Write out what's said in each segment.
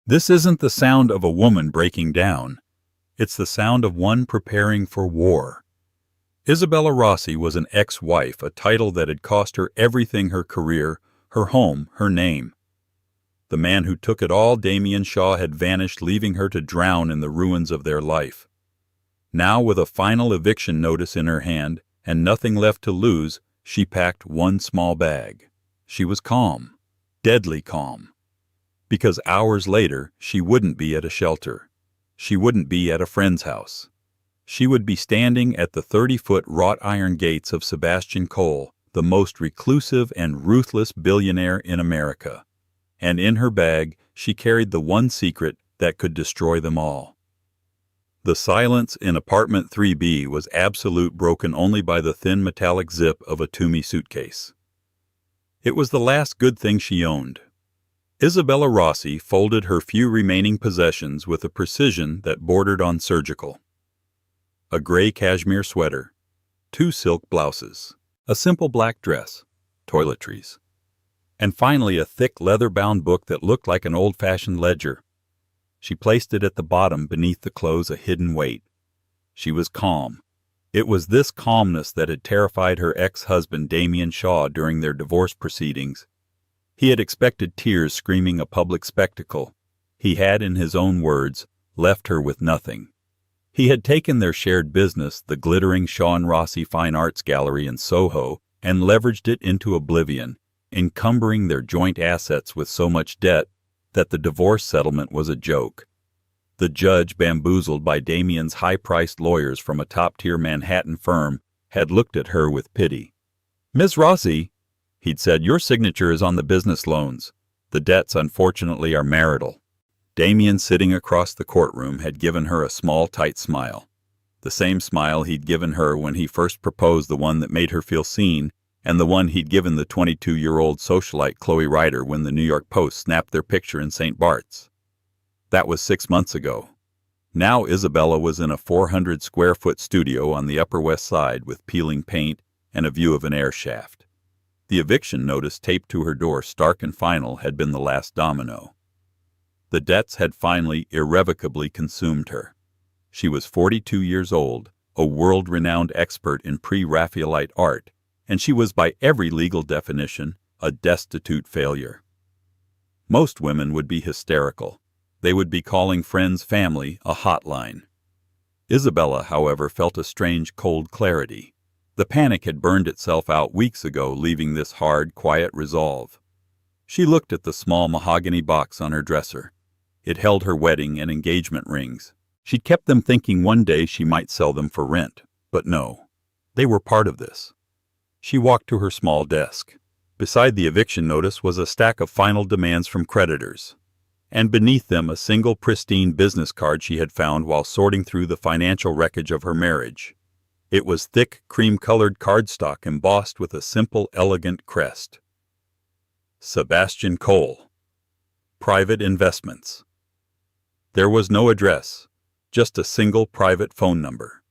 This isn't the sound of a woman breaking down. It's the sound of one preparing for war. Isabella Rossi was an ex-wife, a title that had cost her everything: her career, her home, her name. The man who took it all, Damien Shaw, had vanished, leaving her to drown in the ruins of their life. Now, with a final eviction notice in her hand and nothing left to lose, she packed one small bag. She was calm, deadly calm. Because hours later, she wouldn't be at a shelter. She wouldn't be at a friend's house. She would be standing at the 30-foot wrought iron gates of Sebastian Cole, the most reclusive and ruthless billionaire in America. And in her bag, she carried the one secret that could destroy them all. The silence in apartment 3B was absolute, broken only by the thin metallic zip of a Toomey suitcase. It was the last good thing she owned. Isabella Rossi folded her few remaining possessions with a precision that bordered on surgical. A gray cashmere sweater, 2 silk blouses, a simple black dress, toiletries, and finally a thick leather-bound book that looked like an old-fashioned ledger. She placed it at the bottom beneath the clothes, a hidden weight. She was calm. It was this calmness that had terrified her ex-husband Damien Shaw during their divorce proceedings. He had expected tears, screaming, a public spectacle. He had, in his own words, left her with nothing. He had taken their shared business, the glittering Shaw and Rossi Fine Arts Gallery in Soho, and leveraged it into oblivion, encumbering their joint assets with so much debt that the divorce settlement was a joke. The judge, bamboozled by Damien's high-priced lawyers from a top-tier Manhattan firm, had looked at her with pity. "Miss Rossi," he'd said, "your signature is on the business loans. The debts, unfortunately, are marital." Damien, sitting across the courtroom, had given her a small, tight smile. The same smile he'd given her when he first proposed, the one that made her feel seen, and the one he'd given the 22-year-old socialite Chloe Ryder when the New York Post snapped their picture in St. Bart's. That was 6 months ago. Now Isabella was in a 400-square-foot studio on the Upper West Side with peeling paint and a view of an air shaft. The eviction notice taped to her door, stark and final, had been the last domino. The debts had finally, irrevocably consumed her. She was 42 years old, a world-renowned expert in pre-Raphaelite art, and she was, by every legal definition, a destitute failure. Most women would be hysterical. They would be calling friends, family, a hotline. Isabella, however, felt a strange, cold clarity. The panic had burned itself out weeks ago, leaving this hard, quiet resolve. She looked at the small mahogany box on her dresser. It held her wedding and engagement rings. She'd kept them, thinking one day she might sell them for rent. But no, they were part of this. She walked to her small desk. Beside the eviction notice was a stack of final demands from creditors, and beneath them a single pristine business card she had found while sorting through the financial wreckage of her marriage. It was thick, cream-colored cardstock embossed with a simple, elegant crest. Sebastian Cole. Private Investments. There was no address, just a single private phone number.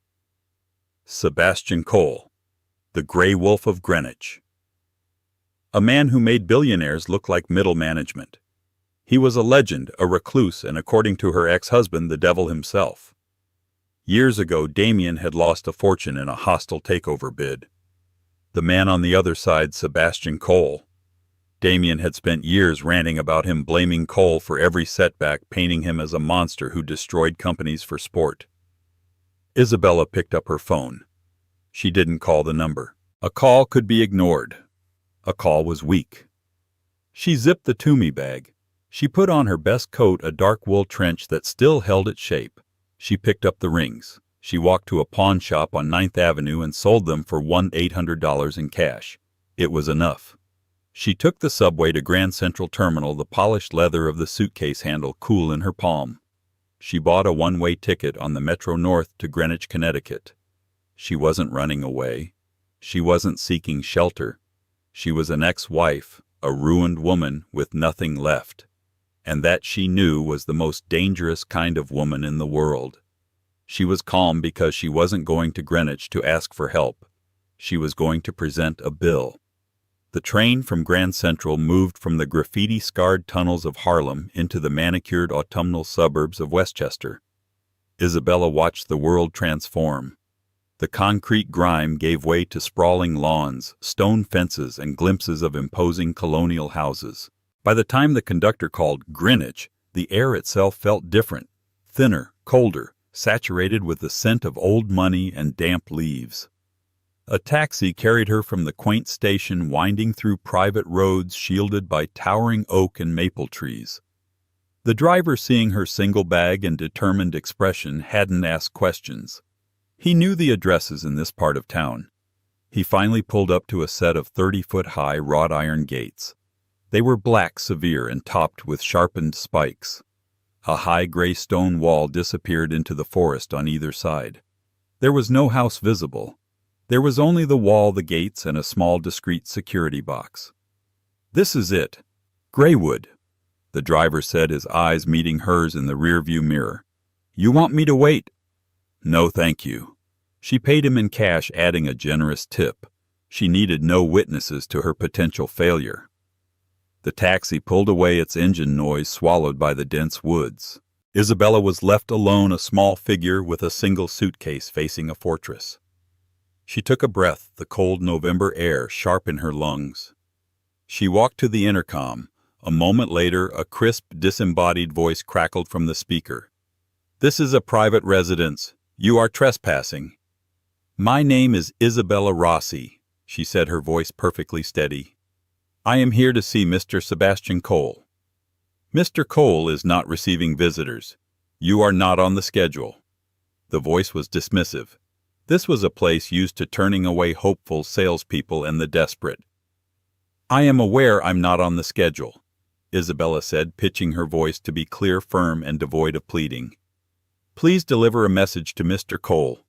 Sebastian Cole, the Grey Wolf of Greenwich. A man who made billionaires look like middle management. He was a legend, a recluse, and according to her ex-husband, the devil himself. Years ago, Damien had lost a fortune in a hostile takeover bid. The man on the other side, Sebastian Cole. Damien had spent years ranting about him, blaming Cole for every setback, painting him as a monster who destroyed companies for sport. Isabella picked up her phone. She didn't call the number. A call could be ignored. A call was weak. She zipped the Toomey bag. She put on her best coat, a dark wool trench that still held its shape. She picked up the rings. She walked to a pawn shop on 9th Avenue and sold them for $800 in cash. It was enough. She took the subway to Grand Central Terminal, the polished leather of the suitcase handle cool in her palm. She bought a one-way ticket on the Metro North to Greenwich, Connecticut. She wasn't running away. She wasn't seeking shelter. She was an ex-wife, a ruined woman with nothing left. And that, she knew, was the most dangerous kind of woman in the world. She was calm because she wasn't going to Greenwich to ask for help. She was going to present a bill. The train from Grand Central moved from the graffiti-scarred tunnels of Harlem into the manicured autumnal suburbs of Westchester. Isabella watched the world transform. The concrete grime gave way to sprawling lawns, stone fences, and glimpses of imposing colonial houses. By the time the conductor called Greenwich, the air itself felt different, thinner, colder, saturated with the scent of old money and damp leaves. A taxi carried her from the quaint station winding through private roads shielded by towering oak and maple trees. The driver, seeing her single bag and determined expression, hadn't asked questions. He knew the addresses in this part of town. He finally pulled up to a set of 30-foot-high wrought iron gates. They were black, severe, and topped with sharpened spikes. A high gray stone wall disappeared into the forest on either side. There was no house visible. There was only the wall, the gates, and a small discreet security box. "This is it. Graywood," the driver said, his eyes meeting hers in the rearview mirror. "You want me to wait?" "No, thank you." She paid him in cash, adding a generous tip. She needed no witnesses to her potential failure. The taxi pulled away, its engine noise swallowed by the dense woods. Isabella was left alone, a small figure with a single suitcase facing a fortress. She took a breath, the cold November air sharp in her lungs. She walked to the intercom. A moment later, a crisp, disembodied voice crackled from the speaker. "This is a private residence. You are trespassing." "My name is Isabella Rossi," she said, her voice perfectly steady. "I am here to see Mr. Sebastian Cole." "Mr. Cole is not receiving visitors. You are not on the schedule." The voice was dismissive. This was a place used to turning away hopeful salespeople and the desperate. "I am aware I'm not on the schedule," Isabella said, pitching her voice to be clear, firm, and devoid of pleading. "Please deliver a message to Mr. Cole.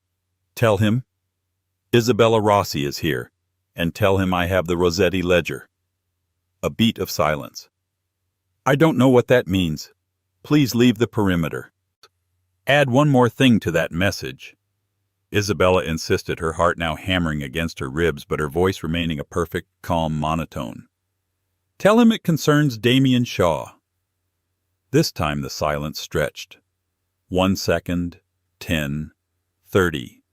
Tell him Isabella Rossi is here, and tell him I have the Rossetti ledger." A beat of silence. "I don't know what that means. Please leave the perimeter." "Add one more thing to that message," Isabella insisted, her heart now hammering against her ribs, but her voice remaining a perfect, calm monotone. "Tell him it concerns Damien Shaw." This time the silence stretched. 1 second, 10, 30.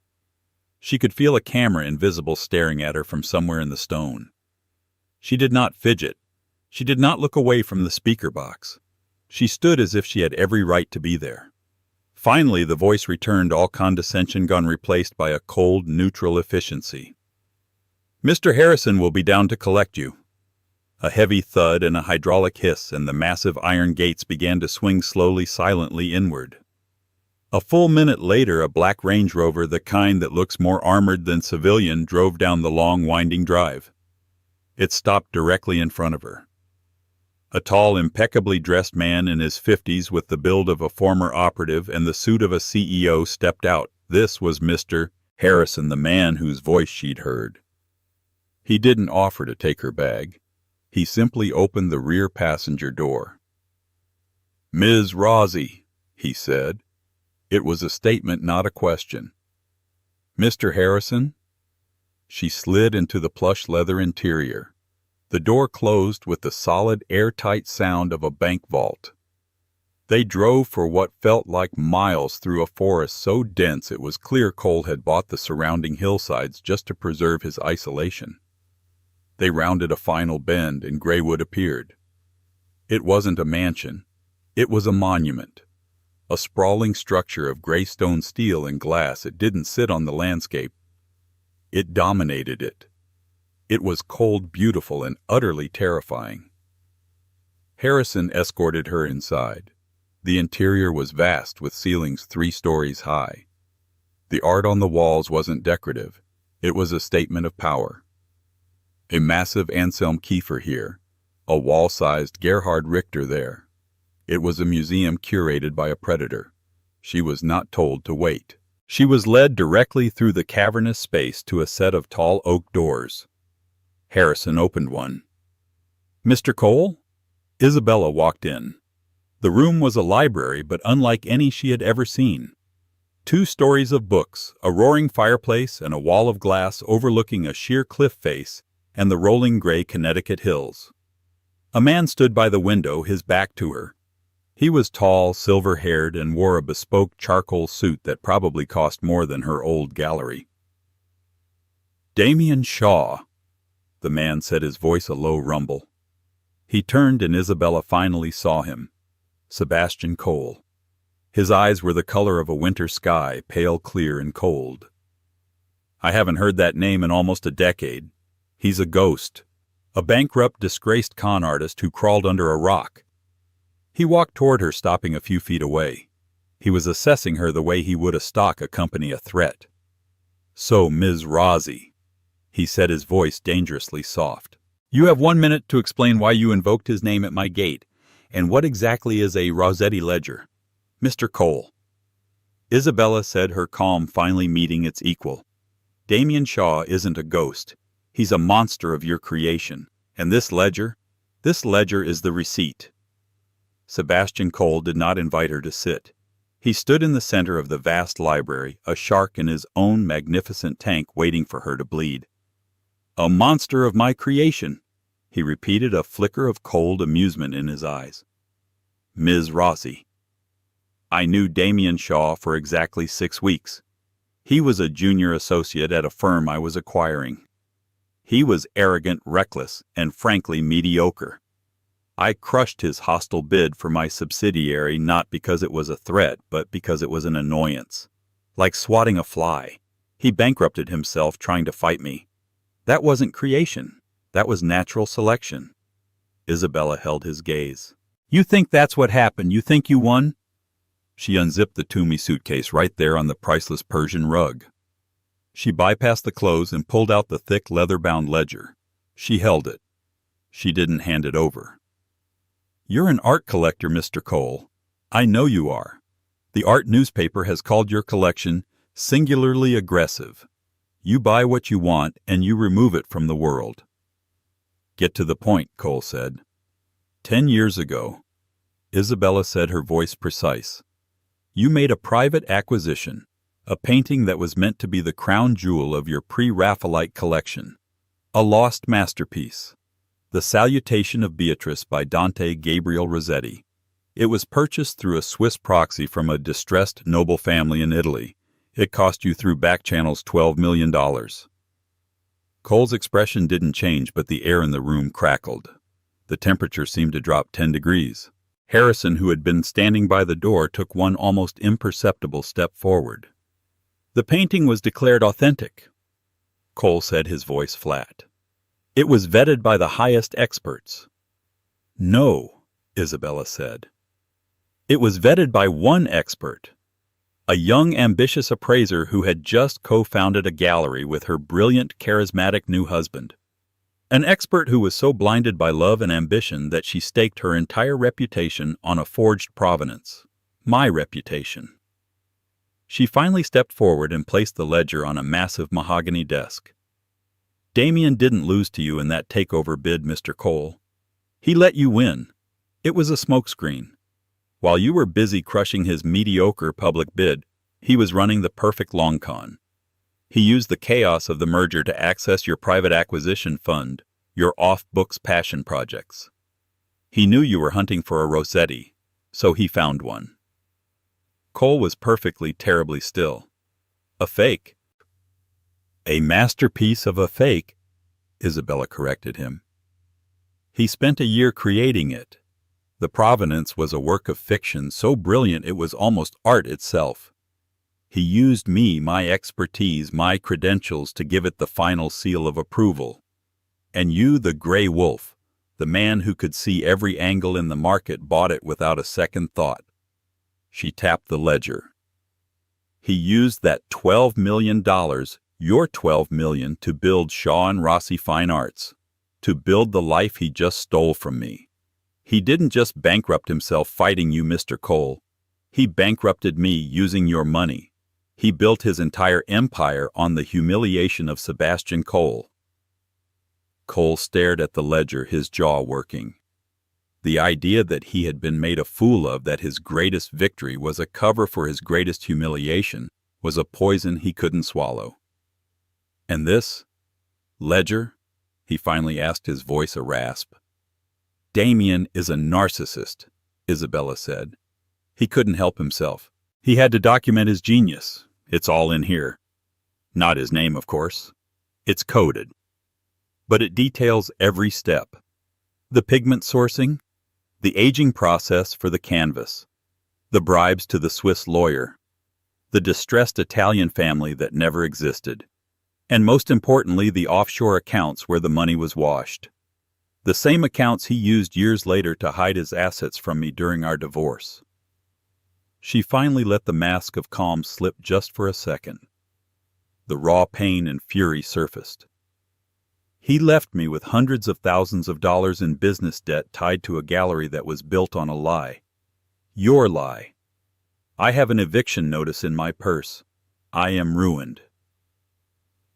She could feel a camera invisible staring at her from somewhere in the stone. She did not fidget. She did not look away from the speaker box. She stood as if she had every right to be there. Finally, the voice returned, all condescension gone, replaced by a cold, neutral efficiency. "Mr. Harrison will be down to collect you." A heavy thud and a hydraulic hiss, and the massive iron gates began to swing slowly, silently inward. A full minute later, a black Range Rover, the kind that looks more armored than civilian, drove down the long, winding drive. It stopped directly in front of her. A tall, impeccably dressed man in his 50s with the build of a former operative and the suit of a CEO stepped out. This was Mr. Harrison, the man whose voice she'd heard. He didn't offer to take her bag. He simply opened the rear passenger door. "Ms. Rossi," he said. It was a statement, not a question. "Mr. Harrison?" She slid into the plush leather interior. The door closed with the solid, airtight sound of a bank vault. They drove for what felt like miles through a forest so dense it was clear Cole had bought the surrounding hillsides just to preserve his isolation. They rounded a final bend, and Graywood appeared. It wasn't a mansion. It was a monument. A sprawling structure of gray stone, steel, and glass. It didn't sit on the landscape. It dominated it. It was cold, beautiful, and utterly terrifying. Harrison escorted her inside. The interior was vast, with ceilings 3 stories high. The art on the walls wasn't decorative. It was a statement of power. A massive Anselm Kiefer here, a wall-sized Gerhard Richter there. It was a museum curated by a predator. She was not told to wait. She was led directly through the cavernous space to a set of tall oak doors. Harrison opened one. "Mr. Cole?" Isabella walked in. The room was a library, but unlike any she had ever seen. 2 stories of books, a roaring fireplace, and a wall of glass overlooking a sheer cliff face and the rolling gray Connecticut hills. A man stood by the window, his back to her. He was tall, silver-haired, and wore a bespoke charcoal suit that probably cost more than her old gallery. "Damien Shaw," the man said, his voice a low rumble. He turned and Isabella finally saw him. Sebastian Cole. His eyes were the color of a winter sky, pale, clear, and cold. "I haven't heard that name in almost a decade. He's a ghost. A bankrupt, disgraced con artist who crawled under a rock." He walked toward her, stopping a few feet away. He was assessing her the way he would a stock accompany a threat. "So, Ms. Rossi," he said, his voice dangerously soft. "You have 1 minute to explain why you invoked his name at my gate, and what exactly is a Rossetti ledger." "Mr. Cole," Isabella said, her calm finally meeting its equal. "Damien Shaw isn't a ghost. He's a monster of your creation. And this ledger is the receipt." Sebastian Cole did not invite her to sit. He stood in the center of the vast library, a shark in his own magnificent tank waiting for her to bleed. "A monster of my creation," he repeated, a flicker of cold amusement in his eyes. "Ms. Rossi, I knew Damien Shaw for exactly 6 weeks. He was a junior associate at a firm I was acquiring. He was arrogant, reckless, and frankly mediocre. I crushed his hostile bid for my subsidiary not because it was a threat, but because it was an annoyance. Like swatting a fly. He bankrupted himself trying to fight me. That wasn't creation. That was natural selection." Isabella held his gaze. "You think that's what happened? You think you won?" She unzipped the Toomey suitcase right there on the priceless Persian rug. She bypassed the clothes and pulled out the thick leather-bound ledger. She held it. She didn't hand it over. "You're an art collector, Mr. Cole. I know you are. The art newspaper has called your collection singularly aggressive. You buy what you want, and you remove it from the world." "Get to the point," Cole said. 10 years ago," Isabella said, her voice precise, "you made a private acquisition, a painting that was meant to be the crown jewel of your pre-Raphaelite collection. A lost masterpiece. The Salutation of Beatrice by Dante Gabriel Rossetti. It was purchased through a Swiss proxy from a distressed noble family in Italy. It cost you through back channels $12 million. Cole's expression didn't change, but the air in the room crackled. The temperature seemed to drop 10 degrees. Harrison, who had been standing by the door, took one almost imperceptible step forward. "The painting was declared authentic," Cole said, his voice flat. "It was vetted by the highest experts." "No," Isabella said. "It was vetted by one expert, a young, ambitious appraiser who had just co-founded a gallery with her brilliant, charismatic new husband. An expert who was so blinded by love and ambition that she staked her entire reputation on a forged provenance. My reputation." She finally stepped forward and placed the ledger on a massive mahogany desk. "Damien didn't lose to you in that takeover bid, Mr. Cole. He let you win. It was a smokescreen. While you were busy crushing his mediocre public bid, he was running the perfect long con. He used the chaos of the merger to access your private acquisition fund, your off-books passion projects. He knew you were hunting for a Rossetti, so he found one." Cole was perfectly, terribly still. "A fake." "A masterpiece of a fake," Isabella corrected him. "He spent a year creating it. The provenance was a work of fiction so brilliant it was almost art itself. He used me, my expertise, my credentials to give it the final seal of approval. And you, the gray wolf, the man who could see every angle in the market, bought it without a second thought." She tapped the ledger. "He used that $12 million, your $12 million, to build Shaw and Rossi Fine Arts, to build the life he just stole from me. He didn't just bankrupt himself fighting you, Mr. Cole. He bankrupted me using your money. He built his entire empire on the humiliation of Sebastian Cole." Cole stared at the ledger, his jaw working. The idea that he had been made a fool of, that his greatest victory was a cover for his greatest humiliation, was a poison he couldn't swallow. And this ledger, he finally asked, his voice a rasp. Damien is a narcissist, Isabella said. He couldn't help himself. He had to document his genius. It's all in here. Not his name, of course. It's coded. But it details every step. The pigment sourcing, the aging process for the canvas, the bribes to the Swiss lawyer, the distressed Italian family that never existed, and most importantly, the offshore accounts where the money was washed. The same accounts he used years later to hide his assets from me during our divorce. She finally let the mask of calm slip just for a second. The raw pain and fury surfaced. He left me with hundreds of thousands of dollars in business debt tied to a gallery that was built on a lie. Your lie. I have an eviction notice in my purse. I am ruined.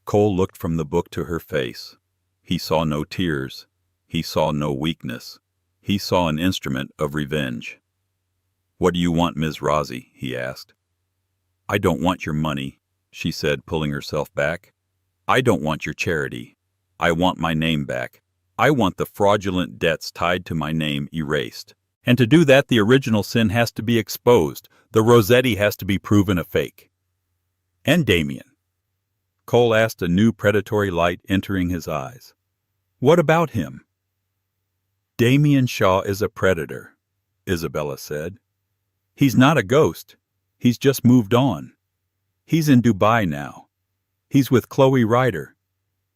Cole looked from the book to her face. He saw no tears. He saw no weakness. He saw an instrument of revenge. What do you want, Ms. Rossi? He asked. I don't want your money, she said, pulling herself back. I don't want your charity. I want my name back. I want the fraudulent debts tied to my name erased. And to do that, the original sin has to be exposed. The Rossetti has to be proven a fake. And Damien? Cole asked, a new predatory light entering his eyes. What about him? Damien Shaw is a predator, Isabella said. He's not a ghost. He's just moved on. He's in Dubai now. He's with Chloe Ryder.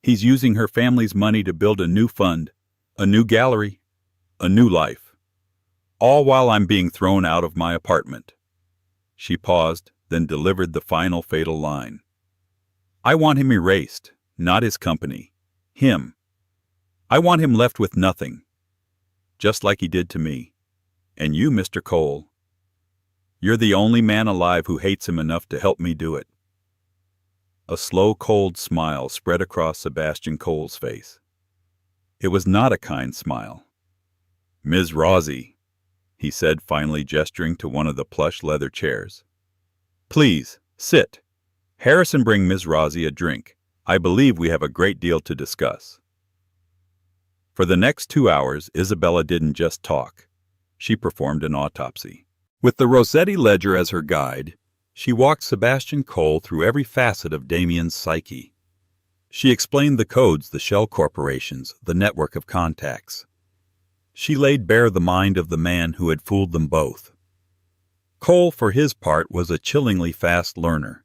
He's using her family's money to build a new fund, a new gallery, a new life. All while I'm being thrown out of my apartment. She paused, then delivered the final fatal line. I want him erased, not his company. Him. I want him left with nothing. Just like he did to me. And you, Mr. Cole, you're the only man alive who hates him enough to help me do it. A slow, cold smile spread across Sebastian Cole's face. It was not a kind smile. Ms. Rossi, he said, finally gesturing to one of the plush leather chairs. Please, sit. Harrison, bring Ms. Rossi a drink. I believe we have a great deal to discuss. For the next 2 hours, Isabella didn't just talk. She performed an autopsy. With the Rossetti ledger as her guide, she walked Sebastian Cole through every facet of Damien's psyche. She explained the codes, the shell corporations, the network of contacts. She laid bare the mind of the man who had fooled them both. Cole, for his part, was a chillingly fast learner.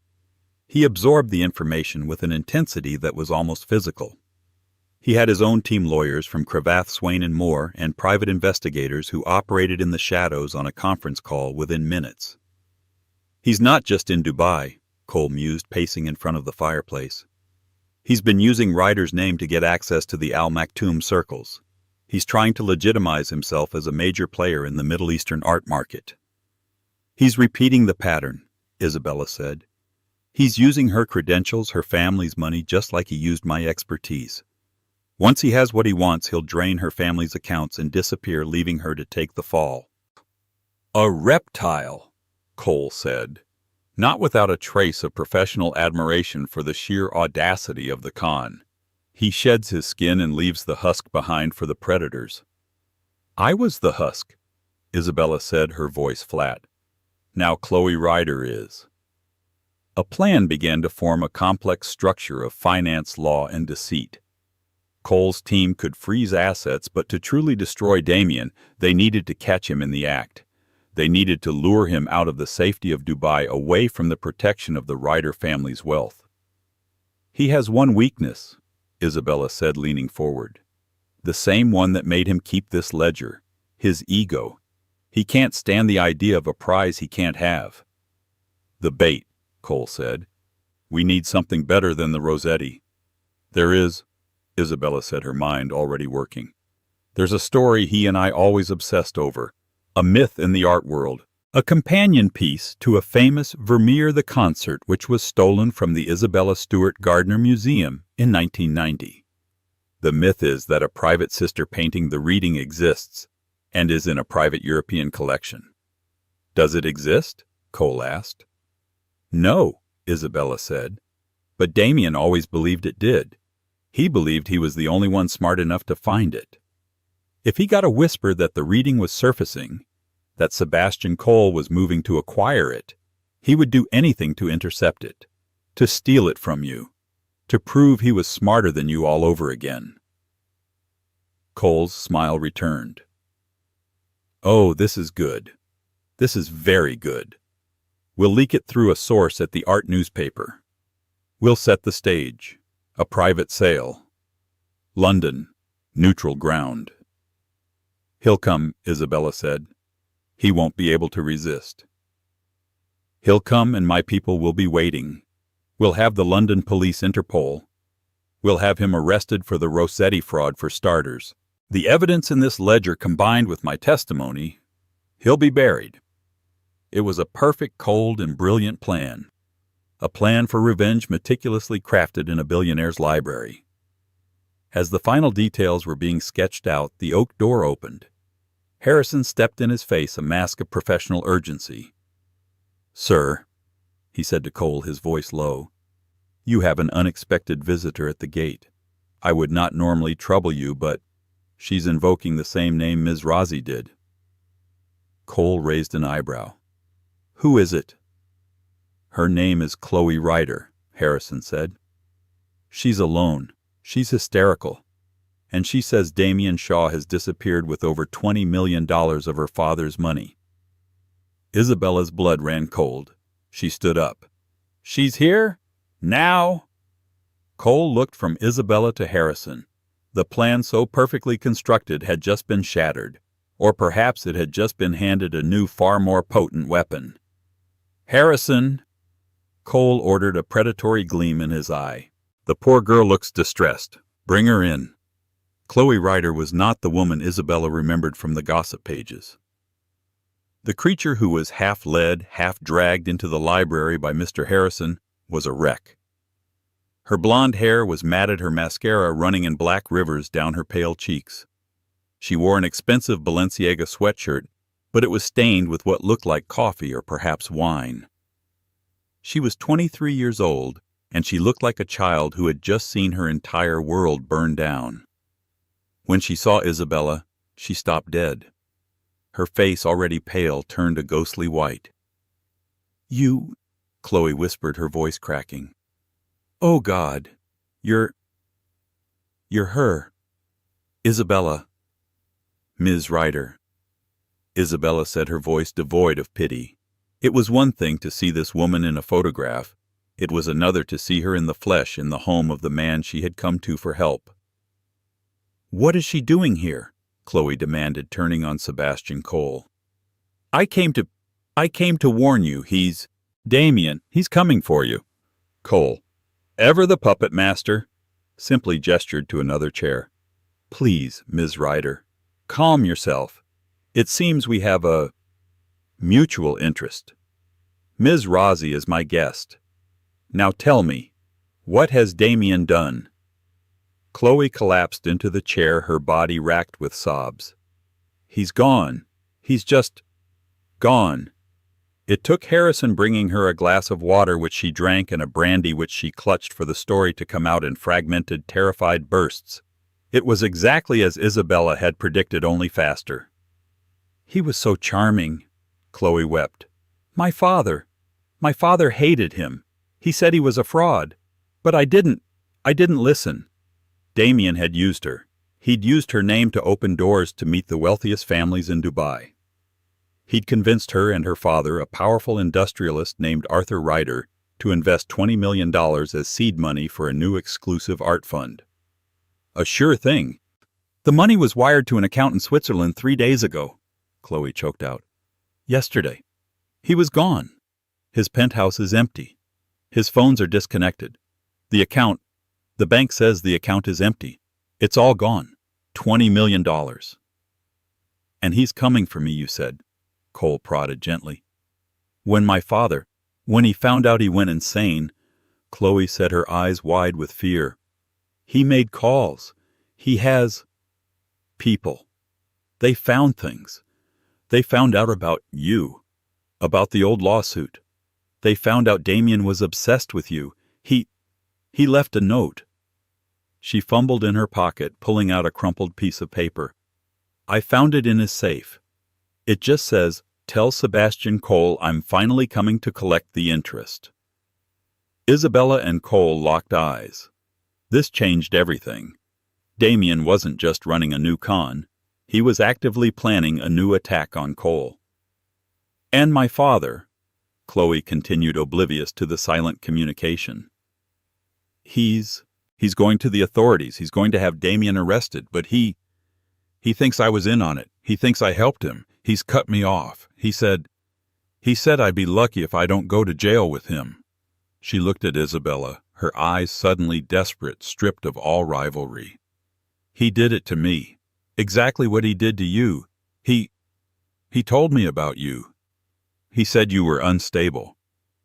He absorbed the information with an intensity that was almost physical. He had his own team lawyers from Cravath, Swain & Moore and private investigators who operated in the shadows on a conference call within minutes. He's not just in Dubai, Cole mused, pacing in front of the fireplace. He's been using Ryder's name to get access to the Al Maktoum circles. He's trying to legitimize himself as a major player in the Middle Eastern art market. He's repeating the pattern, Isabella said. He's using her credentials, her family's money, just like he used my expertise. Once he has what he wants, he'll drain her family's accounts and disappear, leaving her to take the fall. A reptile, Cole said, not without a trace of professional admiration for the sheer audacity of the con. He sheds his skin and leaves the husk behind for the predators. I was the husk, Isabella said, her voice flat. Now Chloe Ryder is. A plan began to form a complex structure of finance, law, and deceit. Cole's team could freeze assets, but to truly destroy Damien, they needed to catch him in the act. They needed to lure him out of the safety of Dubai, away from the protection of the Ryder family's wealth. He has one weakness, Isabella said, leaning forward. The same one that made him keep this ledger, his ego. He can't stand the idea of a prize he can't have. The bait, Cole said. We need something better than the Rossetti. There is, Isabella said, her mind already working. There's a story he and I always obsessed over, a myth in the art world, a companion piece to a famous Vermeer the Concert which was stolen from the Isabella Stewart Gardner Museum in 1990. The myth is that a private sister painting The Reading exists and is in a private European collection. Does it exist? Cole asked. No, Isabella said, but Damien always believed it did. He believed he was the only one smart enough to find it. If he got a whisper that the reading was surfacing, that Sebastian Cole was moving to acquire it, he would do anything to intercept it, to steal it from you, to prove he was smarter than you all over again. Cole's smile returned. Oh, this is good. This is very good. We'll leak it through a source at the art newspaper. We'll set the stage. A private sale. London, neutral ground. He'll come, Isabella said. He won't be able to resist. He'll come and my people will be waiting. We'll have the London police Interpol. We'll have him arrested for the Rossetti fraud for starters. The evidence in this ledger combined with my testimony, he'll be buried. It was a perfect, cold, and brilliant plan. A plan for revenge meticulously crafted in a billionaire's library. As the final details were being sketched out, the oak door opened. Harrison stepped in his face, a mask of professional urgency. Sir, he said to Cole, his voice low, you have an unexpected visitor at the gate. I would not normally trouble you, but she's invoking the same name Ms. Rozzi did. Cole raised an eyebrow. Who is it? Her name is Chloe Ryder, Harrison said. She's alone. She's hysterical. And she says Damien Shaw has disappeared with over $20 million of her father's money. Isabella's blood ran cold. She stood up. She's here? Now? Cole looked from Isabella to Harrison. The plan so perfectly constructed had just been shattered, or perhaps it had just been handed a new, far more potent weapon. Harrison! Cole ordered, a predatory gleam in his eye. The poor girl looks distressed. Bring her in. Chloe Ryder was not the woman Isabella remembered from the gossip pages. The creature who was half led, half dragged into the library by Mr. Harrison was a wreck. Her blonde hair was matted, her mascara running in black rivers down her pale cheeks. She wore an expensive Balenciaga sweatshirt, but it was stained with what looked like coffee or perhaps wine. She was 23 years old, and she looked like a child who had just seen her entire world burn down. When she saw Isabella, she stopped dead. Her face, already pale, turned a ghostly white. You, Chloe whispered, her voice cracking. Oh, God, you're her. Isabella. Ms. Ryder. Isabella said, her voice devoid of pity. It was one thing to see this woman in a photograph. It was another to see her in the flesh in the home of the man she had come to for help. What is she doing here? Chloe demanded, turning on Sebastian Cole. I came to warn you. Damien, he's coming for you. Cole, ever the puppet master, simply gestured to another chair. Please, Ms. Ryder, calm yourself. It seems we have a mutual interest. Ms. Rozzi is my guest. Now tell me, what has Damien done? Chloe collapsed into the chair, her body racked with sobs. He's gone. He's just gone. It took Harrison bringing her a glass of water which she drank and a brandy which she clutched for the story to come out in fragmented, terrified bursts. It was exactly as Isabella had predicted, only faster. He was so charming, Chloe wept. My father hated him. He said he was a fraud. But I didn't listen. Damien had used her. He'd used her name to open doors to meet the wealthiest families in Dubai. He'd convinced her and her father, a powerful industrialist named Arthur Ryder, to invest $20 million as seed money for a new exclusive art fund. A sure thing. The money was wired to an account in Switzerland 3 days ago, Chloe choked out. Yesterday. He was gone. His penthouse is empty. His phones are disconnected. The bank says the account is empty. It's all gone. $20 million. And he's coming for me, you said, Cole prodded gently. When he found out he went insane, Chloe said, her eyes wide with fear. He made calls. He has people. They found things. They found out about you, about the old lawsuit. They found out Damien was obsessed with you. He left a note. She fumbled in her pocket, pulling out a crumpled piece of paper. "I found it in his safe. It just says, 'Tell Sebastian Cole I'm finally coming to collect the interest.'" Isabella and Cole locked eyes. This changed everything. Damien wasn't just running a new con. He was actively planning a new attack on Cole. "And my father," Chloe continued, oblivious to the silent communication. He's going to the authorities. He's going to have Damien arrested, but he thinks I was in on it. He thinks I helped him. He's cut me off. He said I'd be lucky if I don't go to jail with him." She looked at Isabella, her eyes suddenly desperate, stripped of all rivalry. "He did it to me. Exactly what he did to you. He told me about you. He said you were unstable.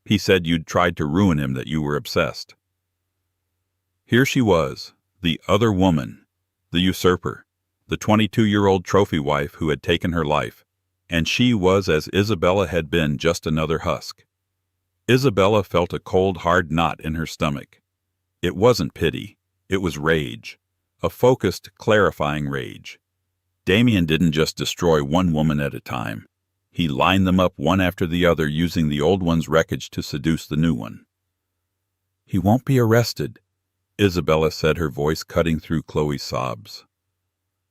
He said you'd tried to ruin him, that you were obsessed." Here she was, the other woman, the usurper, the 22-year-old trophy wife who had taken her life, and she was, as Isabella had been, just another husk. Isabella felt a cold, hard knot in her stomach. It wasn't pity. It was rage. A focused, clarifying rage. Damien didn't just destroy one woman at a time. He lined them up one after the other, using the old one's wreckage to seduce the new one. "He won't be arrested," Isabella said, her voice cutting through Chloe's sobs.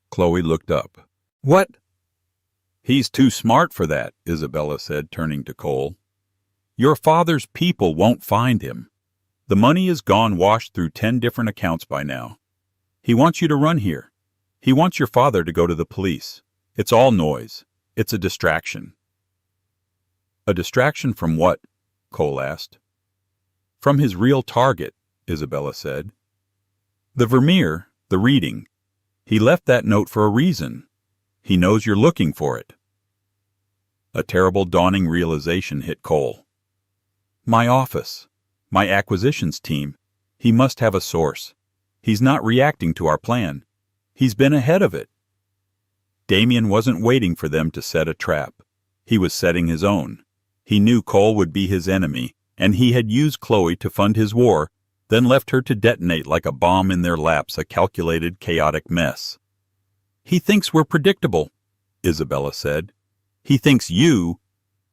Chloe looked up. "What?" "He's too smart for that," Isabella said, turning to Cole. "Your father's people won't find him. The money is gone, washed through 10 different accounts by now. He wants you to run here. He wants your father to go to the police. It's all noise. It's a distraction." "A distraction from what?" Cole asked. "From his real target," Isabella said. "The Vermeer, the reading. He left that note for a reason. He knows you're looking for it." A terrible dawning realization hit Cole. "My office. My acquisitions team. He must have a source. He's not reacting to our plan. He's been ahead of it." Damien wasn't waiting for them to set a trap. He was setting his own. He knew Cole would be his enemy, and he had used Chloe to fund his war, then left her to detonate like a bomb in their laps, a calculated, chaotic mess. "He thinks we're predictable," Isabella said. "He thinks you,"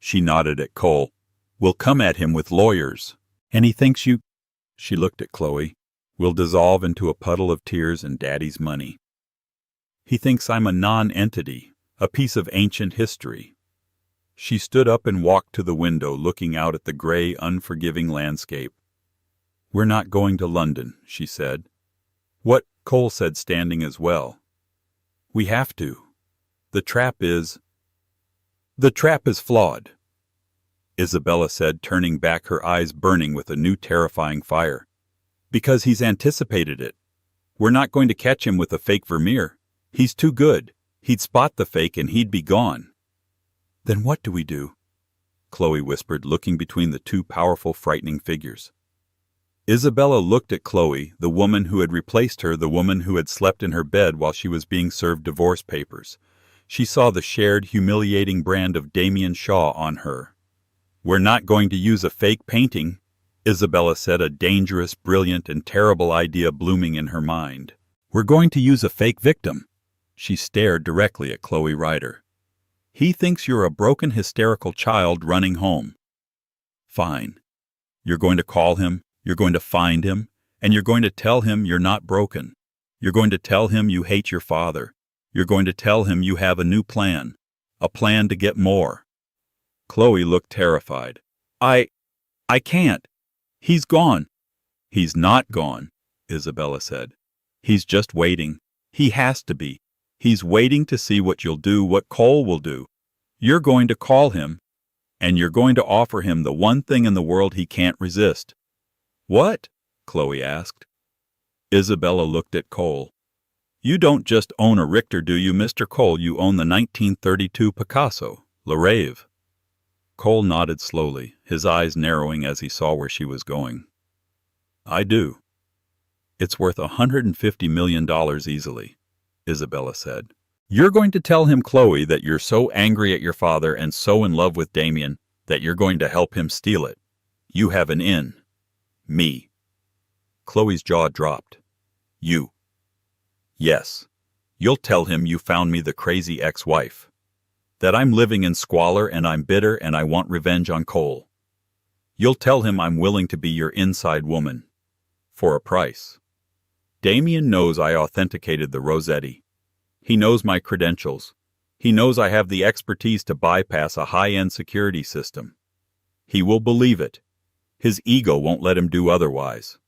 she nodded at Cole, "will come at him with lawyers. And he thinks you," she looked at Chloe, "will dissolve into a puddle of tears and Daddy's money. He thinks I'm a non-entity, a piece of ancient history." She stood up and walked to the window, looking out at the gray, unforgiving landscape. "We're not going to London," she said. "What?" Cole said, standing as well. "We have to. The trap is flawed," Isabella said, turning back, her eyes burning with a new terrifying fire. "Because he's anticipated it. We're not going to catch him with a fake Vermeer. He's too good. He'd spot the fake and he'd be gone." "Then what do we do?" Chloe whispered, looking between the two powerful, frightening figures. Isabella looked at Chloe, the woman who had replaced her, the woman who had slept in her bed while she was being served divorce papers. She saw the shared, humiliating brand of Damien Shaw on her. "We're not going to use a fake painting," Isabella said, a dangerous, brilliant, and terrible idea blooming in her mind. "We're going to use a fake victim." She stared directly at Chloe Ryder. "He thinks you're a broken, hysterical child running home." "Fine. You're going to call him, you're going to find him, and you're going to tell him you're not broken. You're going to tell him you hate your father. You're going to tell him you have a new plan, a plan to get more." Chloe looked terrified. I can't. He's gone." "He's not gone," Isabella said. "He's just waiting. He has to be. He's waiting to see what you'll do, what Cole will do. You're going to call him, and you're going to offer him the one thing in the world he can't resist." "What?" Chloe asked. Isabella looked at Cole. "You don't just own a Richter, do you, Mr. Cole? You own the 1932 Picasso, Le Rêve." Cole nodded slowly, his eyes narrowing as he saw where she was going. "I do. It's worth $150 million easily," Isabella said. "You're going to tell him, Chloe, that you're so angry at your father and so in love with Damien that you're going to help him steal it. You have an in. Me." Chloe's jaw dropped. You. Yes. You'll tell him you found me the crazy ex-wife. That I'm living in squalor and I'm bitter and I want revenge on Cole. You'll tell him I'm willing to be your inside woman. For a price. Damien knows I authenticated the Rossetti. He knows my credentials. He knows I have the expertise to bypass a high-end security system. He will believe it. His ego won't let him do otherwise.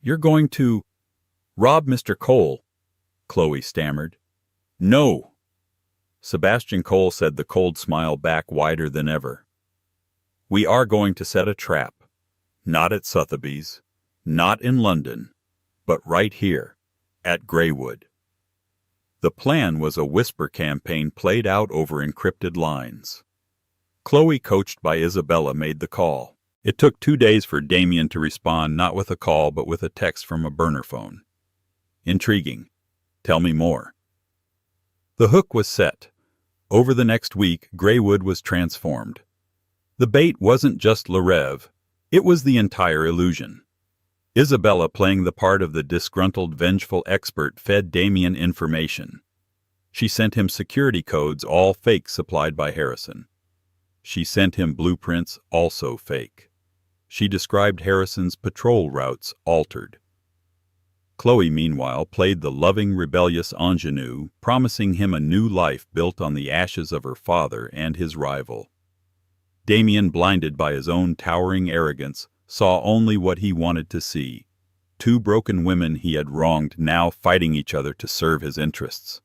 You're going to rob Mr. Cole, Chloe stammered. No. Sebastian Cole said, the cold smile back wider than ever. We are going to set a trap. Not at Sotheby's, not in London, but right here, at Greywood. The plan was a whisper campaign played out over encrypted lines. Chloe, coached by Isabella, made the call. It took 2 days for Damien to respond, not with a call but with a text from a burner phone. Intriguing. Tell me more. The hook was set. Over the next week, Greywood was transformed. The bait wasn't just Le Rêve. It was the entire illusion. Isabella, playing the part of the disgruntled, vengeful expert, fed Damien information. She sent him security codes, all fake, supplied by Harrison. She sent him blueprints, also fake. She described Harrison's patrol routes, altered. Chloe, meanwhile, played the loving, rebellious ingenue, promising him a new life built on the ashes of her father and his rival. Damien, blinded by his own towering arrogance, saw only what he wanted to see. 2 broken women he had wronged now fighting each other to serve his interests.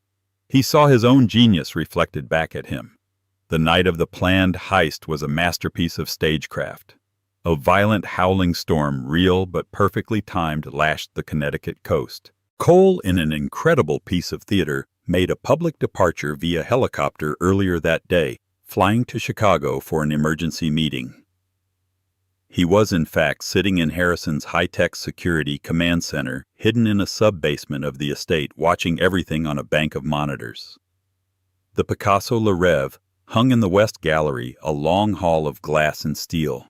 He saw his own genius reflected back at him. The night of the planned heist was a masterpiece of stagecraft. A violent howling storm, real but perfectly timed, lashed the Connecticut coast. Cole, in an incredible piece of theater, made a public departure via helicopter earlier that day, flying to Chicago for an emergency meeting. He was, in fact, sitting in Harrison's high-tech security command center, hidden in a sub-basement of the estate, watching everything on a bank of monitors. The Picasso Le Rêve hung in the West Gallery, a long hall of glass and steel.